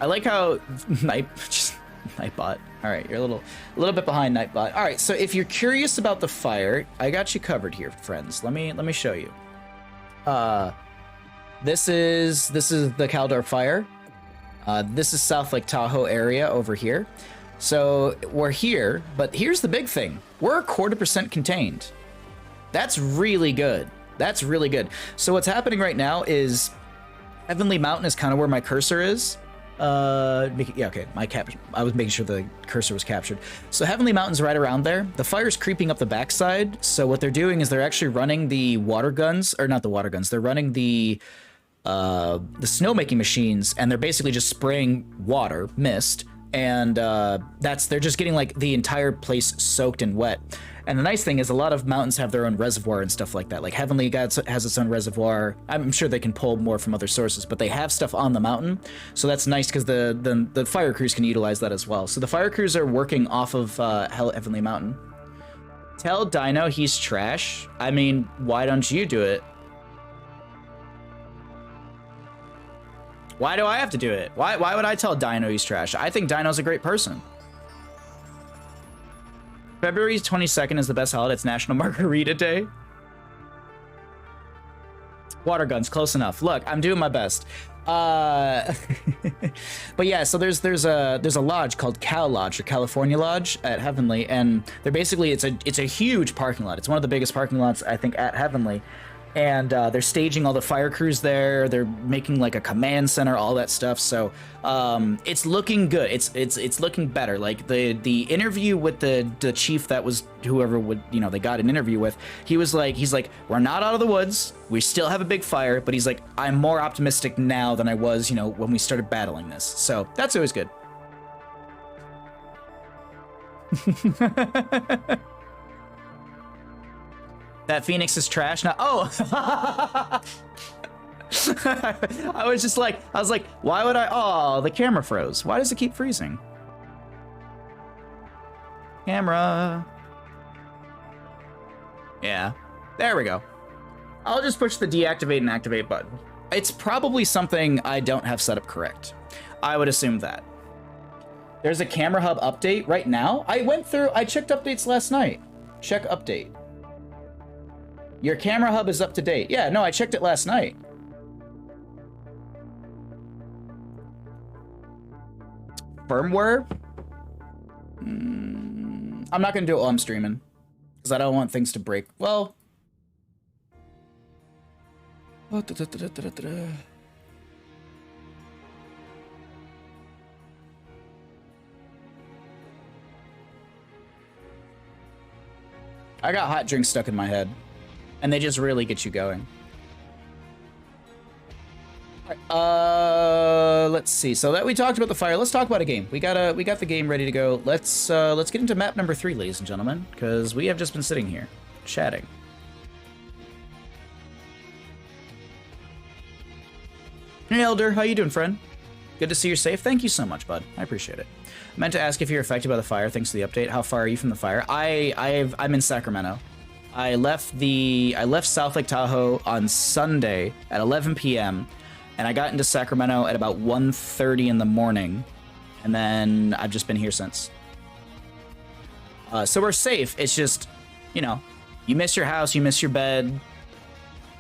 I like how Nightbot. All right, you're a little bit behind Nightbot. All right, so if you're curious about the fire, I got you covered here, friends. Let me show you. This is the Caldor fire. This is South Lake Tahoe area over here. So we're here, but here's the big thing. We're 1/4% contained. That's really good. That's really good. So what's happening right now is Heavenly Mountain is kind of where my cursor is. Yeah, okay. I was making sure the cursor was captured. So Heavenly Mountain's right around there. The fire's creeping up the backside. So what they're doing is they're actually running the water guns, or not the water guns. They're running the snowmaking machines, and they're basically just spraying water, mist. And they're just getting like the entire place soaked and wet. And the nice thing is a lot of mountains have their own reservoir and stuff like that. Like Heavenly has its own reservoir. I'm sure they can pull more from other sources, but they have stuff on the mountain. So that's nice because the fire crews can utilize that as well. So the fire crews are working off of Heavenly Mountain. Tell Dino he's trash. I mean, why don't you do it? Why do I have to do it? Why would I tell Dino he's trash? I think Dino's a great person. February 22nd is the best holiday. It's National Margarita Day. Water guns, close enough. Look, I'm doing my best. But yeah, so there's a lodge called Cal Lodge or California Lodge at Heavenly, and they're basically it's a huge parking lot. It's one of the biggest parking lots I think at Heavenly. And they're staging all the fire crews there. They're making like a command center, all that stuff. So it's looking good. It's looking better. Like the interview with the chief that was whoever would they got an interview with. He's like we're not out of the woods. We still have a big fire, but he's like I'm more optimistic now than I was when we started battling this. So that's always good. That Phoenix is trash now. Oh, I was like, why would I? Oh, the camera froze. Why does it keep freezing? Camera. Yeah, there we go. I'll just push the deactivate and activate button. It's probably something I don't have set up correct. I would assume that. There's a camera hub update right now. I checked updates last night. Check update. Your camera hub is up to date. Yeah, no, I checked it last night. Firmware? I'm not gonna do it while I'm streaming, because I don't want things to break. Well... I got hot drinks stuck in my head. And they just really get you going. Let's see. So that we talked about the fire. Let's talk about a game. We got the game ready to go. Let's get into map number 3, ladies and gentlemen, because we have just been sitting here chatting. Hey Elder, how you doing, friend? Good to see you're safe. Thank you so much, bud. I appreciate it. I meant to ask if you're affected by the fire thanks to the update. How far are you from the fire? I'm in Sacramento. I left South Lake Tahoe on Sunday at 11 p.m. and I got into Sacramento at about 1:30 in the morning, and then I've just been here since. So we're safe. It's just, you know, you miss your house, you miss your bed,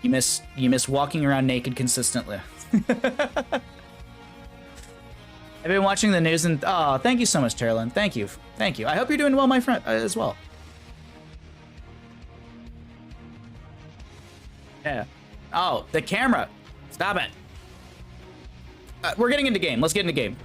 you miss walking around naked consistently. I've been watching the news and thank you so much, Terlin. Thank you. I hope you're doing well, my friend, as well. Yeah. Oh, the camera. Stop it. We're getting into game. Let's get into game.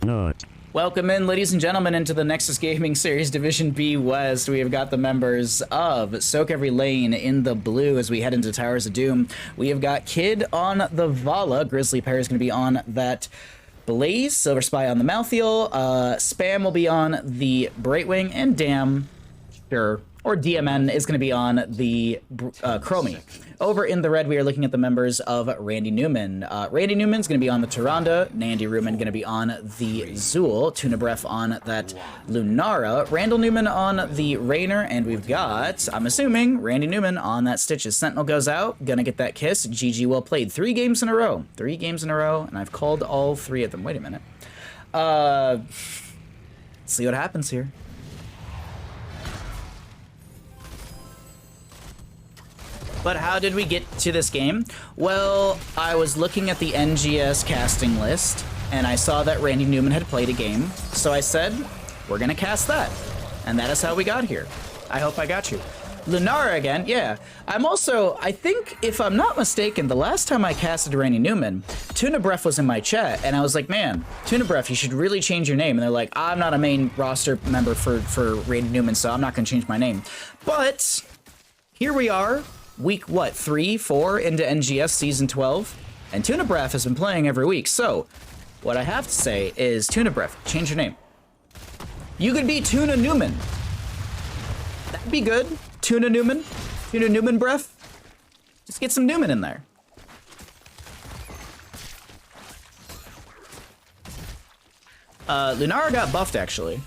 Not. Welcome in, ladies and gentlemen, into the Nexus Gaming Series Division B West. We have got the members of sOaK LaNe in the blue as we head into Towers of Doom. We have got Kid on the Vala. Grizzly Pear is going to be on that Blaze. Silver Spy on the Malthiel. Spam will be on the Brightwing. And Damn, sure, or DMN is going to be on the Chromie. Over in the red, we are looking at the members of Randy Newman. Randy Newman's going to be on the Tyrande. Nandy Ruman going to be on the Zool. Tuna Breath on that Lunara. Randall Newman on the Rainer. And we've got, I'm assuming, Randy Newman on that Stitches. Sentinel goes out. Gonna get that kiss. GG well played. 3 games in a row. 3 games in a row. And I've called all 3 of them. Wait a minute. Let's see what happens here. But how did we get to this game? Well, I was looking at the NGS casting list, and I saw that Randy Newman had played a game, so I said, we're gonna cast that. And that is how we got here. I hope I got you. Lunara again, yeah. I think, if I'm not mistaken, the last time I casted Randy Newman, Tuna Breath was in my chat, and I was like, man, Tuna Breath, you should really change your name. And they're like, I'm not a main roster member for Randy Newman, so I'm not gonna change my name. But, here we are. Week, what, 3, 4 into NGS Season 12? And Tuna Breath has been playing every week, so what I have to say is, Tuna Breath, change your name. You could be Tuna Newman. That'd be good. Tuna Newman. Tuna Newman Breath. Just get some Newman in there. Lunara got buffed, actually.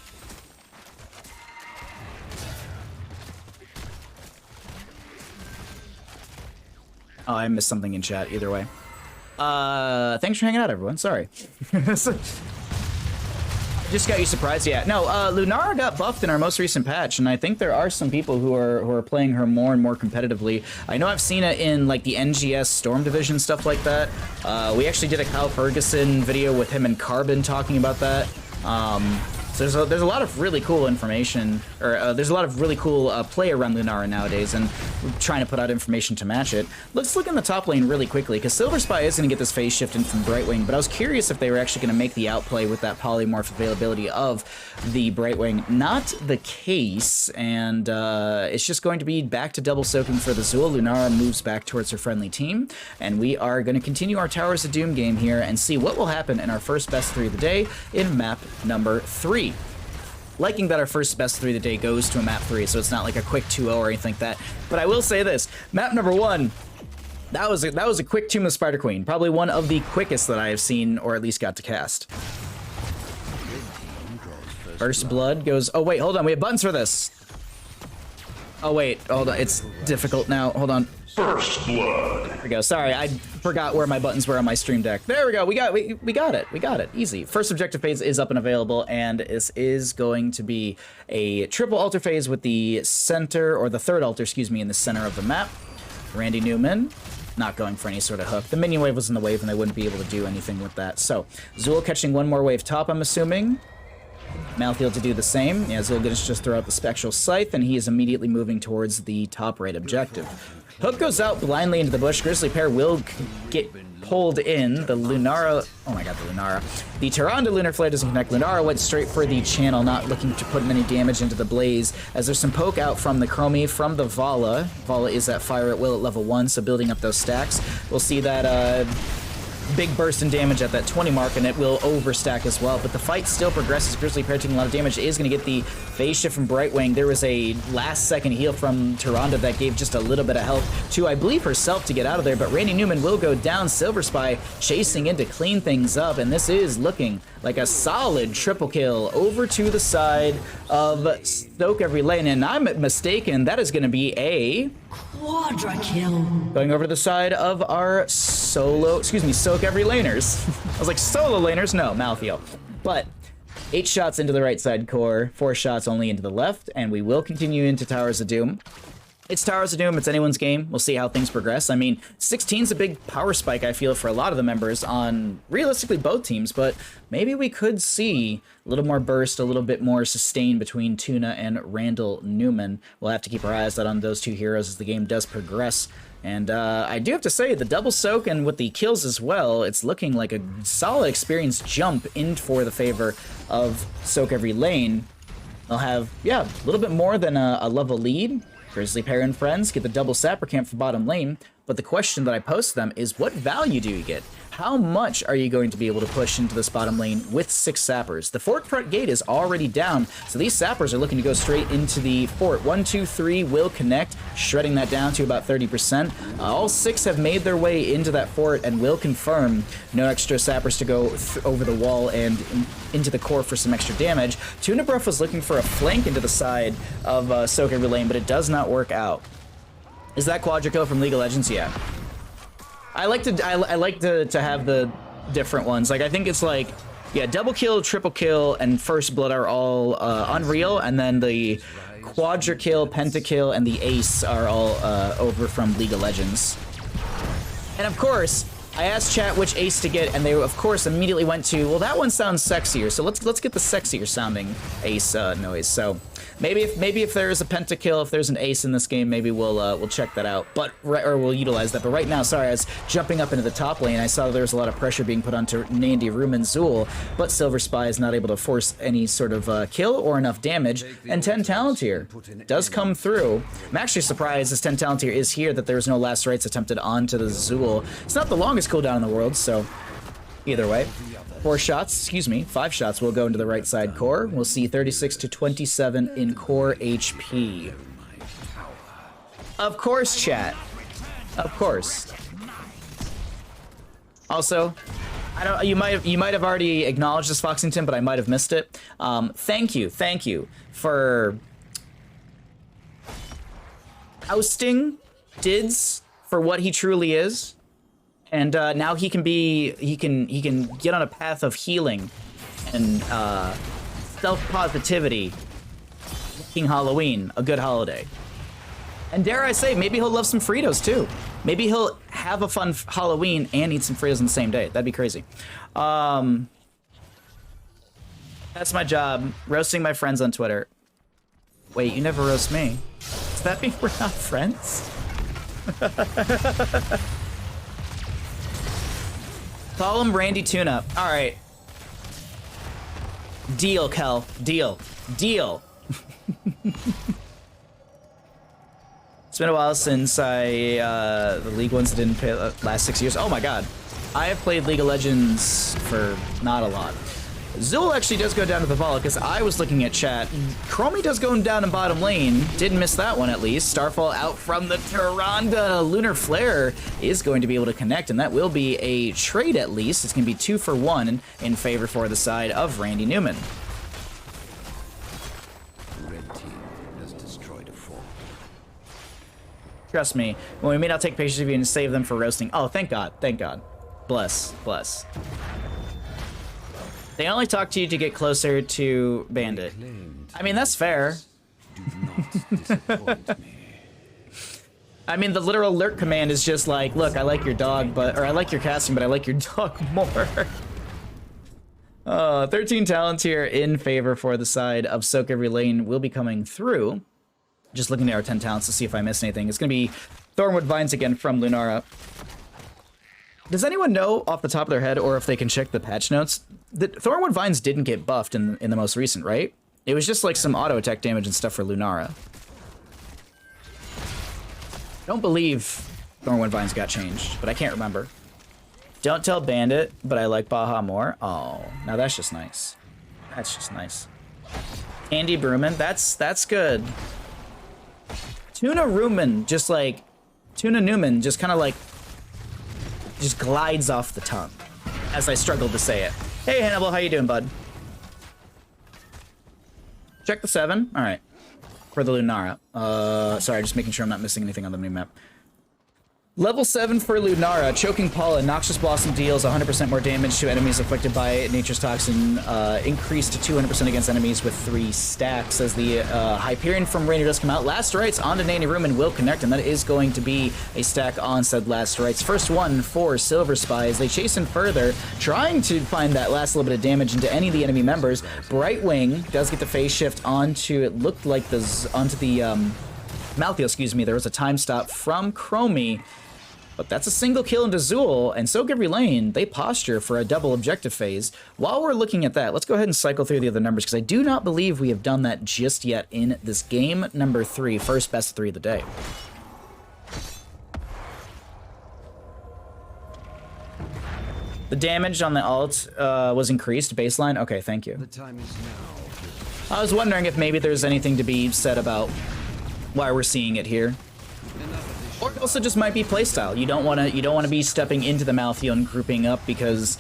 Oh, I missed something in chat, either way. Thanks for hanging out, everyone. Sorry. Just got you surprised, yeah. No, Lunara got buffed in our most recent patch, and I think there are some people who are playing her more and more competitively. I know I've seen it in, like, the NGS Storm Division, stuff like that. We actually did a Kyle Ferguson video with him and Carbon talking about that. So there's a lot of really cool information, or there's a lot of really cool play around Lunara nowadays, and we're trying to put out information to match it. Let's look in the top lane really quickly, because Silver Spy is going to get this phase shift in from Brightwing, but I was curious if they were actually going to make the outplay with that polymorph availability of the Brightwing. Not the case, and it's just going to be back to double soaking for the Zool. Lunara moves back towards her friendly team, and we are going to continue our Towers of Doom game here and see what will happen in our first best 3 of the day in map number 3. Liking that our first best 3 of the day goes to a map 3, so it's not like a quick 2-0 or anything like that. But I will say this, map number 1, that was a quick Tomb of Spider Queen. Probably one of the quickest that I have seen, or at least got to cast. First blood goes, oh wait, hold on, we have buttons for this. Oh wait, hold on, it's difficult now, hold on. First blood. There we go. Sorry, I forgot where my buttons were on my stream deck. There we go. We got it. We got it. Easy. First objective phase is up and available, and this is going to be a triple altar phase with the center, or the third altar, excuse me, in the center of the map. Randy Newman not going for any sort of hook. The minion wave was in the wave, and they wouldn't be able to do anything with that. So Zool catching one more wave top, I'm assuming. Malfield to do the same. Yeah, Zool gonna just throw out the Spectral Scythe, and he is immediately moving towards the top right objective. Hook goes out blindly into the bush. Grizzly Pear will get pulled in. The Lunara... Oh my god, the Lunara. The Tyrande Lunar Flare doesn't connect. Lunara went straight for the channel, not looking to put any damage into the Blaze, as there's some poke out from the Chromie, from the Vala. Vala is at Fire at Will at level 1, so building up those stacks. We'll see that, big burst in damage at that 20 mark, and it will overstack as well. But the fight still progresses. Grizzly Pear taking a lot of damage. Is going to get the phase shift from Brightwing. There was a last-second heal from Tyrande that gave just a little bit of health to, I believe, herself to get out of there. But Randy Newman will go down. Silver Spy chasing in to clean things up, and this is looking like a solid triple kill over to the side of sOaK every lane. And I'm mistaken, that is going to be a Quadra kill. going over to the side of our sOaK every laners. I was like, solo laners? No, Malfield. But 8 shots into the right side core, 4 shots only into the left, and we will continue into Towers of Doom. It's Towers of Doom, it's anyone's game. We'll see how things progress. I mean, 16's a big power spike, I feel, for a lot of the members on realistically both teams, but maybe we could see a little more burst, a little bit more sustain between Tuna and Randall Newman. We'll have to keep our eyes out on those two heroes as the game does progress. And I do have to say, the double sOaK and with the kills as well, it's looking like a solid experience jump in for the favor of sOaK every lane. They'll have, yeah, a little bit more than a level lead. Grizzly Pear and friends get the double Sapper Camp for bottom lane, but the question that I pose to them is, what value do you get? How much are you going to be able to push into this bottom lane with 6 sappers? The fort front gate is already down, so these sappers are looking to go straight into the fort. 1, 2, 3 will connect, shredding that down to about 30%. All 6 have made their way into that fort and will confirm no extra sappers to go over the wall and into the core for some extra damage. Tunabruff was looking for a flank into the side of sOaK every lane, but it does not work out. Is that Quadra kill from League of Legends? Yeah. I like to have the different ones. Like, I think it's like, yeah, double kill, triple kill, and first blood are all unreal, and then the Quadra kill, pentakill, and the ace are all over from League of Legends. And of course, I asked chat which ace to get, and they of course immediately went to, well, that one sounds sexier, so let's get the sexier sounding ace noise. So maybe if there is a pentakill, if there's an ace in this game, maybe we'll check that out. But or we'll utilize that. But right now, sorry, I was jumping up into the top lane. I saw there was a lot of pressure being put onto Nandy, Rumen, Zool, but Silver Spy is not able to force any sort of kill or enough damage. And 10 Talent here does come through. I'm actually surprised as 10 Talent here is here that there was no last rites attempted onto the Zool. It's not the longest cooldown in the world, so either way. 4 shots, excuse me, 5 shots will go into the right side core. We'll see 36 to 27 in core HP. Of course, chat. Of course. Also, I don't. You might have already acknowledged this, Foxington, but I might have missed it. Thank you for ousting Dids for what he truly is. And now he can get on a path of healing and self-positivity, making Halloween a good holiday. And dare I say, maybe he'll love some Fritos too. Maybe he'll have a fun Halloween and eat some Fritos on the same day. That'd be crazy. That's my job, roasting my friends on Twitter. Wait, you never roast me. Does that mean we're not friends? Call him Randy Tuna. All right. Deal, Kel. Deal. Deal. It's been a while since the League ones didn't play last 6 years. Oh my god. I have played League of Legends for not a lot. Zool actually does go down to the Vala, because I was looking at chat. Chromie does go down in bottom lane. Didn't miss that one, at least. Starfall out from the Tyrande. Lunar Flare is going to be able to connect, and that will be a trade, at least. It's going to be 2 for 1 in favor for the side of Randy Newman. Red team has destroyed a fort. Trust me. When we meet, I'll take pictures of you and save them for roasting. Oh, thank God. Thank God. Bless. Bless. They only talk to you to get closer to Bandit. I mean, that's fair. I mean, the literal lurk command is just like, look, I like your dog, but, or I like your casting, but I like your dog more. 13 talents here in favor for the side of sOaK Every Lane will be coming through. Just looking at our 10 talents to see if I missed anything. It's going to be Thornwood Vines again from Lunara. Does anyone know off the top of their head, or if they can check the patch notes, that Thornwood Vines didn't get buffed in the most recent, right? It was just like some auto attack damage and stuff for Lunara. Don't believe Thornwood Vines got changed, but I can't remember. Don't tell Bandit, but I like Baha more. Oh, now that's just nice. That's just nice. Andy Bruman, that's good. Tuna Ruman, just like Tuna Newman, just kind of like just glides off the tongue as I struggle to say it. Hey Hannibal, how you doing, bud? Check the 7. All right. For the Lunara. Sorry, just making sure I'm not missing anything on the new map. Level 7 for Lunara. Choking Paula. Noxious Blossom deals 100% more damage to enemies afflicted by Nature's Toxin. Increased to 200% against enemies with 3 stacks. As the Hyperion from Rainer does come out. Last Rites on to Nanny Room and will connect, and that is going to be a stack on said Last Rites. First one for Silver Spies. They chase in further, trying to find that last little bit of damage into any of the enemy members. Brightwing does get the phase shift onto, it looked like onto the Maltheo, excuse me. There was a time stop from Chromie. But that's a single kill into Zool, and sOaK Every Lane, they posture for a double objective phase. While we're looking at that, let's go ahead and cycle through the other numbers, because I do not believe we have done that just yet in this game. Number 3, first best of 3 of the day. The damage on the ult was increased, baseline. Okay, thank you. The time is now. I was wondering if maybe there's anything to be said about why we're seeing it here. Or it also just might be playstyle. You don't want to be stepping into the Maltheo and grouping up, because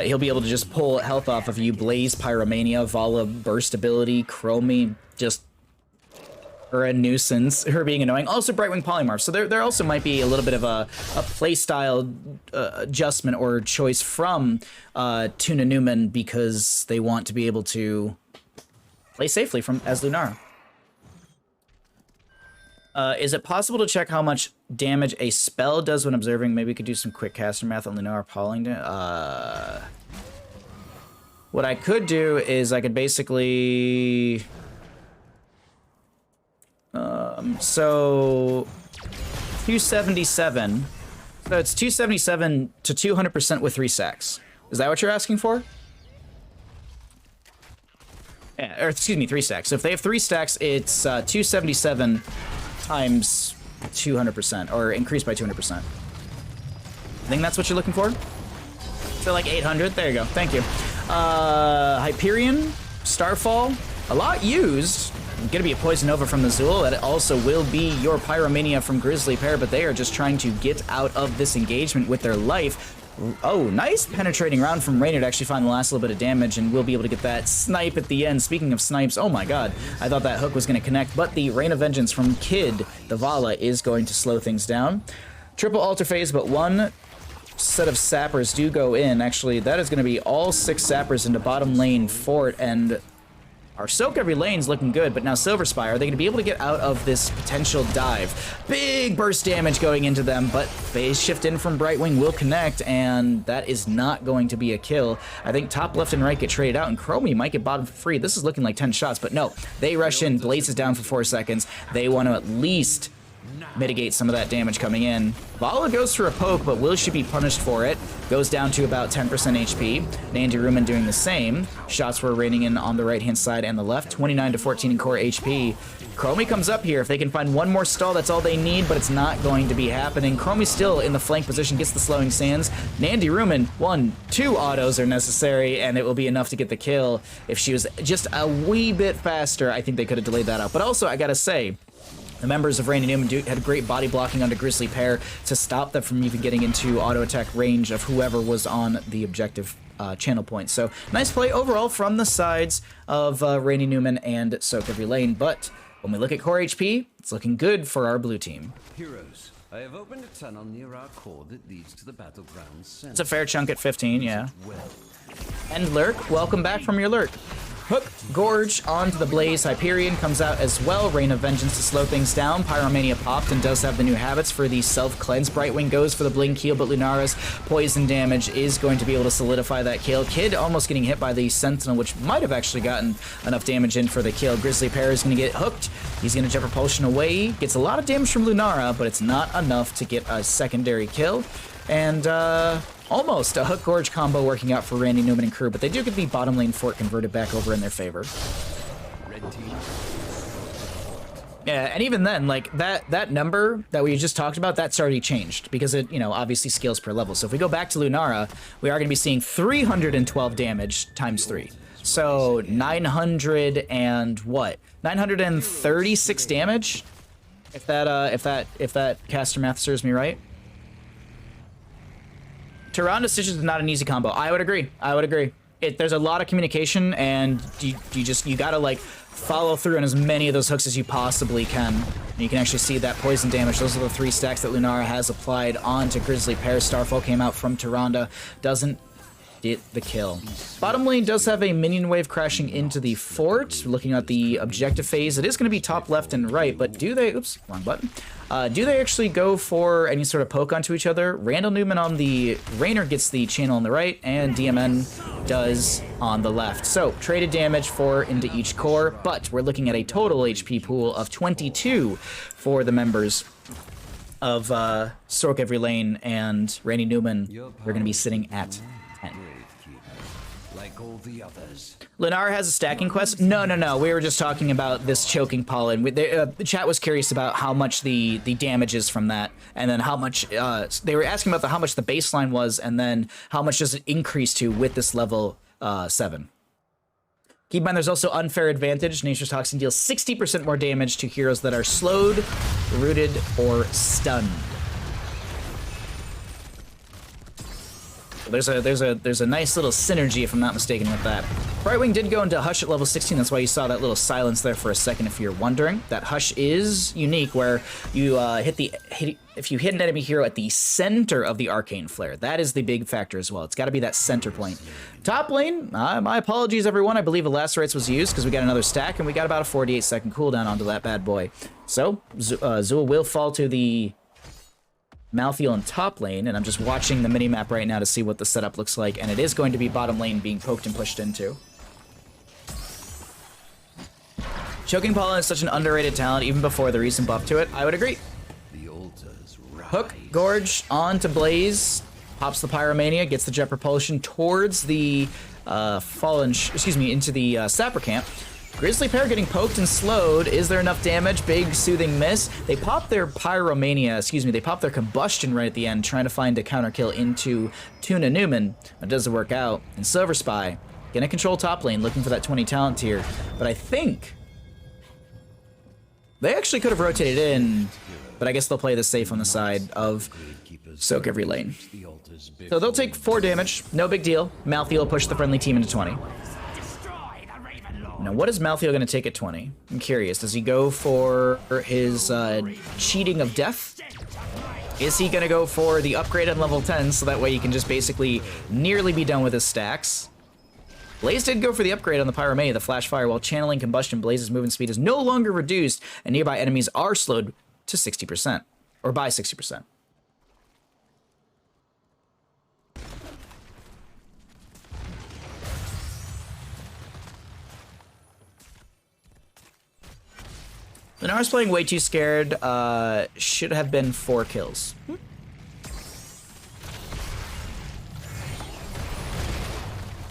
he'll be able to just pull health off of you. Blaze, Pyromania, Vala, Burst ability, Chromie, just her a nuisance, her being annoying. Also Brightwing Polymorph. So there also might be a little bit of a playstyle adjustment or choice from Tuna Newman, because they want to be able to play safely as Lunara. Is it possible to check how much damage a spell does when observing? Maybe we could do some quick caster math on Lunara Pauling. What I could do is I could basically... so 277. So it's 277 to 200% with 3 stacks. Is that what you're asking for? Yeah, or excuse me, 3 stacks. So if they have 3 stacks, it's 277 times 200%, or increased by 200%. I think that's what you're looking for? So like 800, there you go, thank you. Hyperion, Starfall, a lot used. Gonna be a Poison Nova from the Zool, that also will be your Pyromania from Grizzly Pear, but they are just trying to get out of this engagement with their life. Oh, nice penetrating round from Rainer to actually find the last little bit of damage, and we'll be able to get that snipe at the end. Speaking of snipes, oh my god, I thought that hook was going to connect, but the Rain of Vengeance from Kid, the Vala, is going to slow things down. Triple altar phase, but 1 set of sappers do go in. Actually, that is going to be all 6 sappers into bottom lane fort, and our sOaK Every Lane's looking good, but now Silver Spy, are they going to be able to get out of this potential dive? Big burst damage going into them, but phase shift in from Brightwing will connect, and that is not going to be a kill. I think top left and right get traded out, and Chromie might get bottom for free. This is looking like 10 shots, but no. They rush in, blazes down for 4 seconds. They want to at least mitigate some of that damage coming in. Vala goes for a poke, but will she be punished for it? Goes down to about 10% HP. Nandy Ruman doing the same. Shots were raining in on the right-hand side and the left. 29 to 14 in core HP. Chromie comes up here. If they can find one more stall, that's all they need, but it's not going to be happening. Chromie still in the flank position, gets the slowing sands. Nandy Ruman, 1, 2 autos are necessary, and it will be enough to get the kill. If she was just a wee bit faster, I think they could have delayed that out. But also, I gotta say, the members of Rain and Newman had great body blocking onto Grizzly Pear to stop them from even getting into auto attack range of whoever was on the objective channel point. So nice play overall from the sides of Rainy Newman and sOaK Every Lane, but When we look at core HP, it's looking good for our blue team. Heroes, I have opened a tunnel near our core that leads to the battleground center. It's a fair chunk at 15, yeah. Well, And Lurk, welcome back from your Lurk. Hook, Gorge, onto the Blaze. Hyperion comes out as well. Rain of Vengeance to slow things down. Pyromania popped and does have the new habits for the self-cleanse. Brightwing goes for the Blink Heal, but Lunara's poison damage is going to be able to solidify that kill. Kid almost getting hit by the Sentinel, which might have actually gotten enough damage in for the kill. Grizzly Pear is going to get hooked. He's going to Jet Propulsion away. Gets a lot of damage from Lunara, but it's not enough to get a secondary kill. And, almost a Hook Gorge combo working out for Randy, Newman, and crew, but they do get the bottom lane fort converted back over in their favor. red team. Yeah, and even then, like, that number that we just talked about, that's already changed, because it, you know, obviously scales per level. So if we go back to Lunara, we are going to be seeing 312 damage times 3. So 900 and what? 936 damage? If that caster math serves me right. Tyrande Stitches is not an easy combo. I would agree. There's a lot of communication, and you gotta like follow through on as many of those hooks as you possibly can. And you can actually see that poison damage. Those are the 3 stacks that Lunara has applied onto Grizzly Pear. Starfall came out from Tyrande. Doesn't get the kill. Bottom lane does have a minion wave crashing into the fort. Looking at the objective phase, it is going to be top, left, and right, but do they... Oops, wrong button. Do they actually go for any sort of poke onto each other? Randall Newman on the... Raynor gets the channel on the right, and DMN does on the left. So, traded damage 4 into each core, but we're looking at a total HP pool of 22 for the members of sOaK Every Lane, and Randy Newman. They're going to be sitting at 10. Like all the others. Lennar has a stacking quest? No. We were just talking about this choking pollen. The chat was curious about how much the damage is from that, and then how much they were asking about how much the baseline was, and then how much does it increase to with this level 7. Keep in mind, there's also unfair advantage. Nature's Toxin deals 60% more damage to heroes that are slowed, rooted, or stunned. There's a nice little synergy, if I'm not mistaken, with that. Brightwing did go into Hush at level 16. That's why you saw that little silence there for a second. If you're wondering, that Hush is unique, where you if you hit an enemy hero at the center of the arcane flare. That is the big factor as well. It's got to be that center point. Top lane, my apologies, everyone. I believe Elacerates was used because we got another stack, and we got about a 48-second cooldown onto that bad boy. So Zul will fall to the Malthael in top lane, and I'm just watching the minimap right now to see what the setup looks like, and it is going to be bottom lane being poked and pushed into. Choking Pollen is such an underrated talent, even before the recent buff to it. I would agree. The altars rise. Hook, Gorge, on to Blaze, pops the Pyromania, gets the Jet Propulsion towards the into the Sapper Camp. Grizzly Pear getting poked and slowed. Is there enough damage? Big soothing miss. They pop their Pyromania, they pop their Combustion right at the end, trying to find a counter kill into Tuna Newman. That doesn't work out. And Silver Spy gonna control top lane, looking for that 20 talent tier. But I think they actually could have rotated in, but I guess they'll play this safe on the side of sOaK Every Lane. So they'll take 4 damage, no big deal. Malthael will push the friendly team into 20. Now, what is Malthael going to take at 20? I'm curious. Does he go for his cheating of death? Is he going to go for the upgrade on level 10 so that way he can just basically nearly be done with his stacks? Blaze did go for the upgrade on the Pyromania, the Flash Fire, while channeling Combustion. Blaze's movement speed is no longer reduced, and nearby enemies are slowed to 60%, or by 60%. Lunara's playing way too scared. Should have been 4 kills.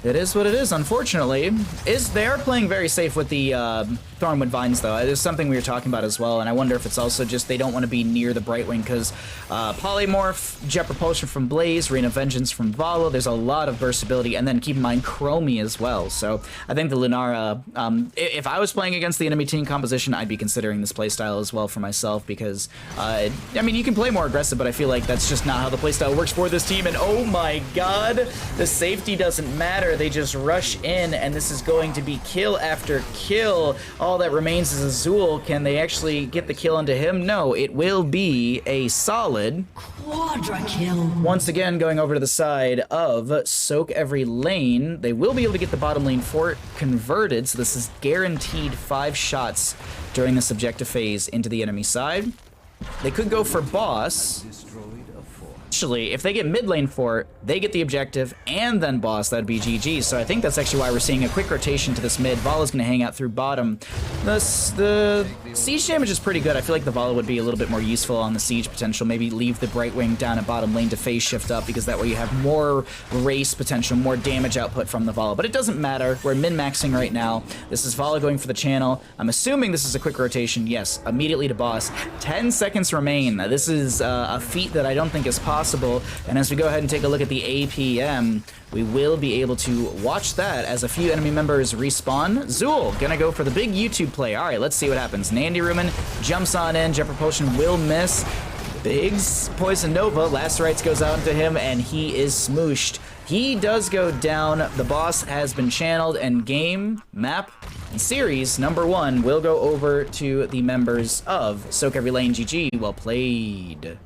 It is what it is, unfortunately. They are playing very safe with the Thornwood Vines, though. It is something we were talking about as well, and I wonder if it's also just they don't want to be near the Brightwing, because Polymorph, Jet Propulsion from Blaze, Rain of Vengeance from Vala, there's a lot of burstability, and then keep in mind Chromie as well. So I think the Lunara, if I was playing against the enemy team composition, I'd be considering this playstyle as well for myself, because, I mean, you can play more aggressive, but I feel like that's just not how the playstyle works for this team, and oh my god, the safety doesn't matter. They just rush in, and this is going to be kill after kill. Oh all that remains is Azul. Can they actually get the kill into him? No, it will be a solid Quadra kill. once again going over to the side of sOaK every lane. They will be able to get the bottom lane fort converted, so this is guaranteed 5 shots during this objective phase into the enemy side. They could go for boss. Actually, if they get mid lane fort, they get the objective and then boss, that'd be GG. So I think that's actually why we're seeing a quick rotation to this mid. Vala's gonna hang out through bottom. The siege damage is pretty good. I feel like the Vala would be a little bit more useful on the siege potential. Maybe leave the Brightwing down at bottom lane to phase shift up, because that way you have more race potential, more damage output from the Vala. But it doesn't matter. We're min-maxing right now. This is Vala going for the channel. I'm assuming this is a quick rotation. Yes, immediately to boss. 10 seconds remain. This is a feat that I don't think is possible. And as we go ahead and take a look at the APM, we will be able to watch that as a few enemy members respawn. Zul gonna go for the big YouTube play. All right, let's see what happens. Nandy Rumen jumps on in. Jet Propulsion will miss. Biggs Poison Nova, Last Rites goes out into him, and he is smooshed. He does go down. The boss has been channeled, and game, map, and series number 1 will go over to the members of sOaK every lane. GG, well played.